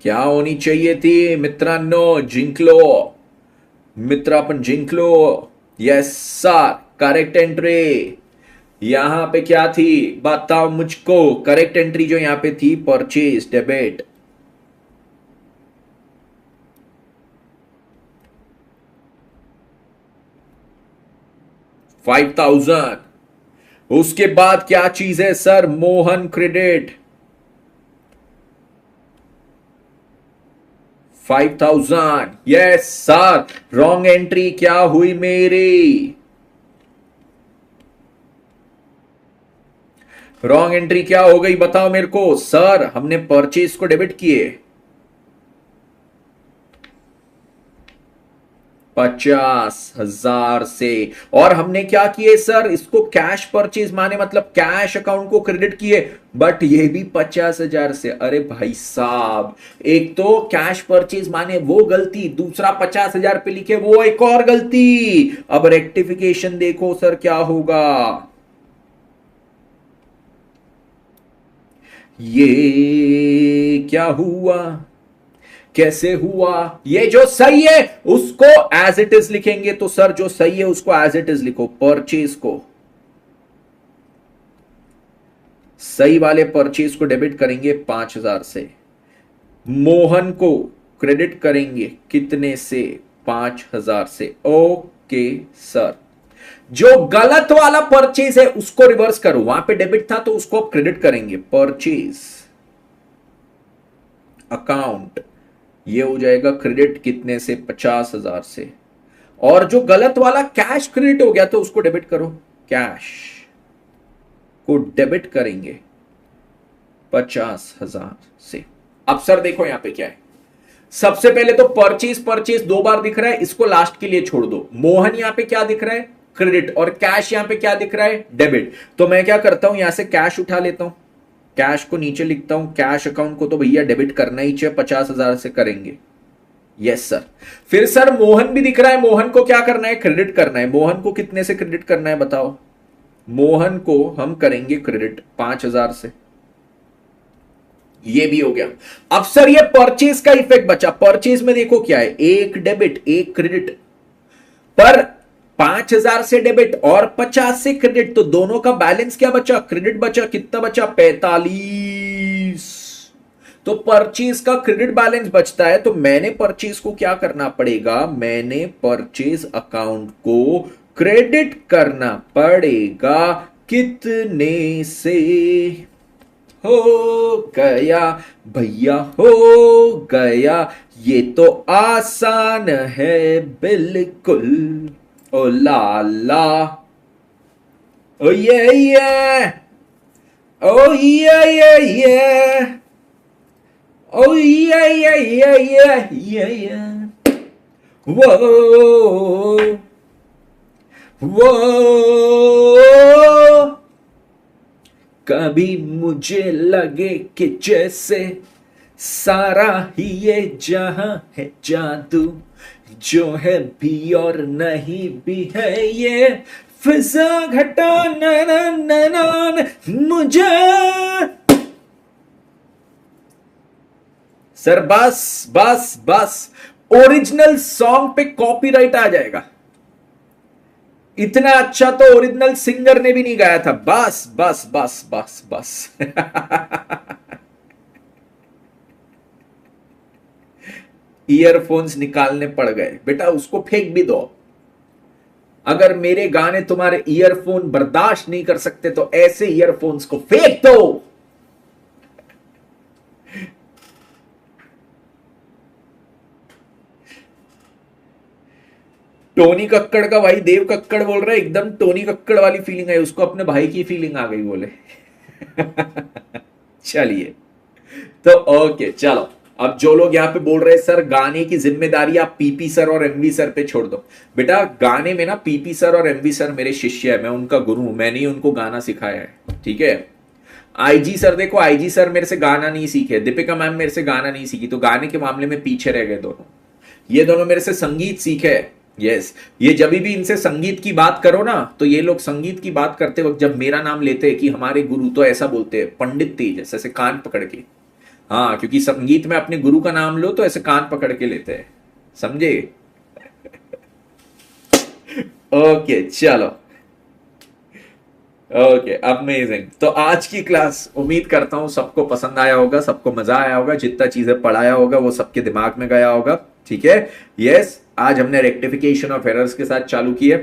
क्या होनी चाहिए थी मित्रांनो, जिंकलो मित्र, अपन जिंकलो। यस सर करेक्ट एंट्री यहां पे क्या थी बताओ मुझको, करेक्ट एंट्री जो यहां पे थी परचेज डेबिट। $5,000। उसके बाद क्या चीज है sir, Mohan credit. 5,000। Yes sir, wrong entry क्या हुई मेरी? रॉन्ग एंट्री क्या हो गई बताओ मेरे को। सर हमने परचेज को डेबिट किए 50,000 से, और हमने क्या किए सर, इसको कैश परचेज माने मतलब कैश अकाउंट को क्रेडिट किए, बट ये भी 50,000 से। अरे भाई साहब, एक तो कैश परचेज माने वो गलती, दूसरा 50,000 पे लिखे वो एक और गलती। अब रेक्टिफिकेशन देखो सर क्या होगा। ये क्या हुआ, कैसे हुआ? ये जो सही है उसको एज इट इज लिखेंगे, तो सर जो सही है उसको एज इट इज लिखो। परचेज को, सही वाले परचेज को डेबिट करेंगे 5,000 से, मोहन को क्रेडिट करेंगे कितने से? 5,000 से। ओके सर, जो गलत वाला परचेज है उसको रिवर्स करो, वहां पे डेबिट था तो उसको आप क्रेडिट करेंगे। परचेज अकाउंट ये हो जाएगा क्रेडिट कितने से? 50,000 से। और जो गलत वाला कैश क्रेडिट हो गया तो उसको डेबिट करो, कैश को डेबिट करेंगे 50,000 से। अब सर देखो यहां पे क्या है, सबसे पहले तो परचेज परचेज दो बार दिख रहा है, इसको लास्ट के लिए छोड़ दो। मोहन यहां पे क्या दिख रहा है? क्रेडिट, और कैश यहां पे क्या दिख रहा है? डेबिट। तो मैं क्या करता हूं, यहां से कैश उठा लेता हूं, कैश को नीचे लिखता हूं, कैश अकाउंट को तो भैया डेबिट करना ही चाहिए, 50,000 से करेंगे। Yes sir. फिर सर मोहन भी दिख रहा है, मोहन को क्या करना है? क्रेडिट करना है। मोहन को कितने से क्रेडिट करना है बताओ? मोहन को हम करेंगे क्रेडिट 5,000 से। ये भी हो गया। अब सर ये परचेज का इफेक्ट बचा। परचेज में देखो क्या है, एक डेबिट एक क्रेडिट, पर 5,000 से डेबिट और 50 से क्रेडिट, तो दोनों का बैलेंस क्या बचा? क्रेडिट बचा। कितना बचा? 45। तो परचेज का क्रेडिट बैलेंस बचता है, तो मैंने परचेज को क्या करना पड़ेगा? मैंने परचेज अकाउंट को क्रेडिट करना पड़ेगा कितने से? हो गया भैया, हो गया। ये तो आसान है बिल्कुल। ओ लाला, ओ ये, ओ ये, ओ ये, वो कभी मुझे लगे कि जैसे सारा ही ये जहां है जादू, जो है भी और नहीं भी है ये फिजा घटा न मुझे। सर बस बस बस, ओरिजिनल सॉन्ग पे कॉपीराइट आ जाएगा। इतना अच्छा तो ओरिजिनल सिंगर ने भी नहीं गाया था। बस बस बस बस बस। ईयरफोन्स निकालने पड़ गए बेटा, उसको फेंक भी दो। अगर मेरे गाने तुम्हारे ईयरफोन बर्दाश्त नहीं कर सकते तो ऐसे ईयरफोन्स को फेंक दो। टोनी कक्कड़ का भाई देव कक्कड़ बोल रहा है, एकदम टोनी कक्कड़ वाली फीलिंग आई उसको, अपने भाई की फीलिंग आ गई बोले। चलिए तो ओके चलो, अब जो लोग यहां पे बोल रहे हैं सर गाने की जिम्मेदारी आप पीपी सर और एमवी सर पे छोड़ दो, बेटा गाने में ना पीपी सर और एमवी सर मेरे शिष्य है, मैं उनका गुरु हूं, मैंने ही उनको गाना सिखाया है। ठीक है, आईजी सर देखो, आईजी सर मेरे से गाना नहीं सीखे, दीपिका मैम मेरे से गाना नहीं सीखी, तो गाने के मामले में पीछे रह गए दोनों। ये दोनों मेरे से संगीत सीखे। यस, ये जब भी इनसे संगीत की बात करो ना, तो ये लोग संगीत की बात करते वक्त जब मेरा नाम लेते हैं कि हमारे गुरु, तो ऐसा बोलते हैं पंडित तेज, ऐसे कान पकड़ के। हाँ, क्योंकि संगीत में अपने गुरु का नाम लो तो ऐसे कान पकड़ के लेते हैं, समझे? ओके चलो, ओके अमेजिंग। तो आज की क्लास उम्मीद करता हूं सबको पसंद आया होगा, सबको मजा आया होगा, जितना चीजें पढ़ाया होगा वो सबके दिमाग में गया होगा। ठीक है, यस, आज हमने रेक्टिफिकेशन ऑफ एरर्स के साथ चालू किए,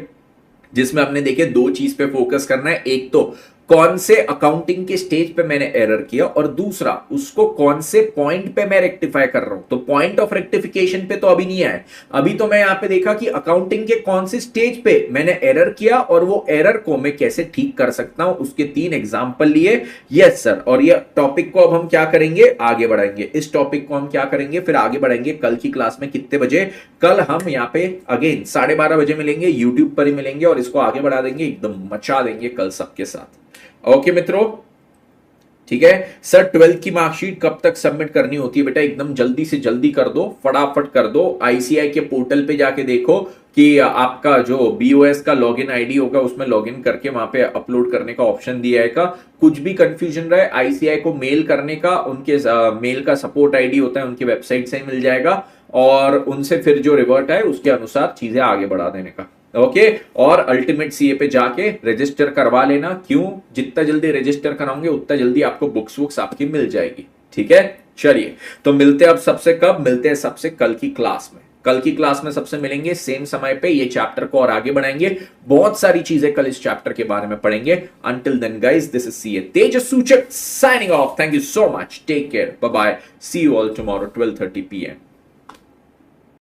जिसमें हमने देखे दो चीज पे फोकस करना है। एक तो कौन से अकाउंटिंग के स्टेज पे मैंने एरर किया, और दूसरा उसको कौन से पॉइंट पे मैं रेक्टिफाई कर रहा हूं। तो पॉइंट ऑफ रेक्टिफिकेशन पे तो अभी नहीं आया, अभी तो मैं यहां पे देखा कि अकाउंटिंग के कौन से स्टेज पे मैंने एरर किया और वो एरर को मैं कैसे ठीक कर सकता हूं, उसके 3 एग्जांपल लिए। यस सर, और ये टॉपिक को अब हम क्या करेंगे, आगे बढ़ाएंगे। इस टॉपिक को हम क्या करेंगे, फिर आगे बढ़ाएंगे कल की क्लास में। कितने बजे? कल हम यहाँ पे अगेन 12:30 बजे मिलेंगे, यूट्यूब पर ही मिलेंगे, और इसको आगे बढ़ा देंगे, एकदम मचा देंगे कल सबके साथ। ओके मित्रों, ठीक है सर। 12th की मार्कशीट कब तक सबमिट करनी होती है बेटा? एकदम जल्दी से जल्दी कर दो, फटाफट कर दो। आईसीआई के पोर्टल पे जाके देखो कि आपका जो बीओएस का लॉगिन आईडी होगा उसमें लॉगिन करके वहां पे अपलोड करने का ऑप्शन दिया है। कुछ भी कंफ्यूजन रहे आईसीआई को मेल करने का, उनके मेल का सपोर्ट आईडी होता है, उनकी वेबसाइट से ही मिल जाएगा, और उनसे फिर जो रिवर्ट है उसके अनुसार चीजें आगे बढ़ा देने का। ओके, और अल्टीमेट सीए पे जाके रजिस्टर करवा लेना। क्यों? जितना जल्दी रजिस्टर कराओगे उतना जल्दी आपको बुक्स आपकी मिल जाएगी। ठीक है, चलिए तो मिलते हैं अब सबसे, कब मिलते हैं सबसे? कल की क्लास में। कल की क्लास में सबसे मिलेंगे सेम समय पे, ये चैप्टर को और आगे बढ़ाएंगे, बहुत सारी चीजें कल इस चैप्टर के बारे में पढ़ेंगे। Until then guys, this is CA Tejas Suchak signing off. Thank you so much, take care, bye bye, see you all tomorrow 12:30 PM।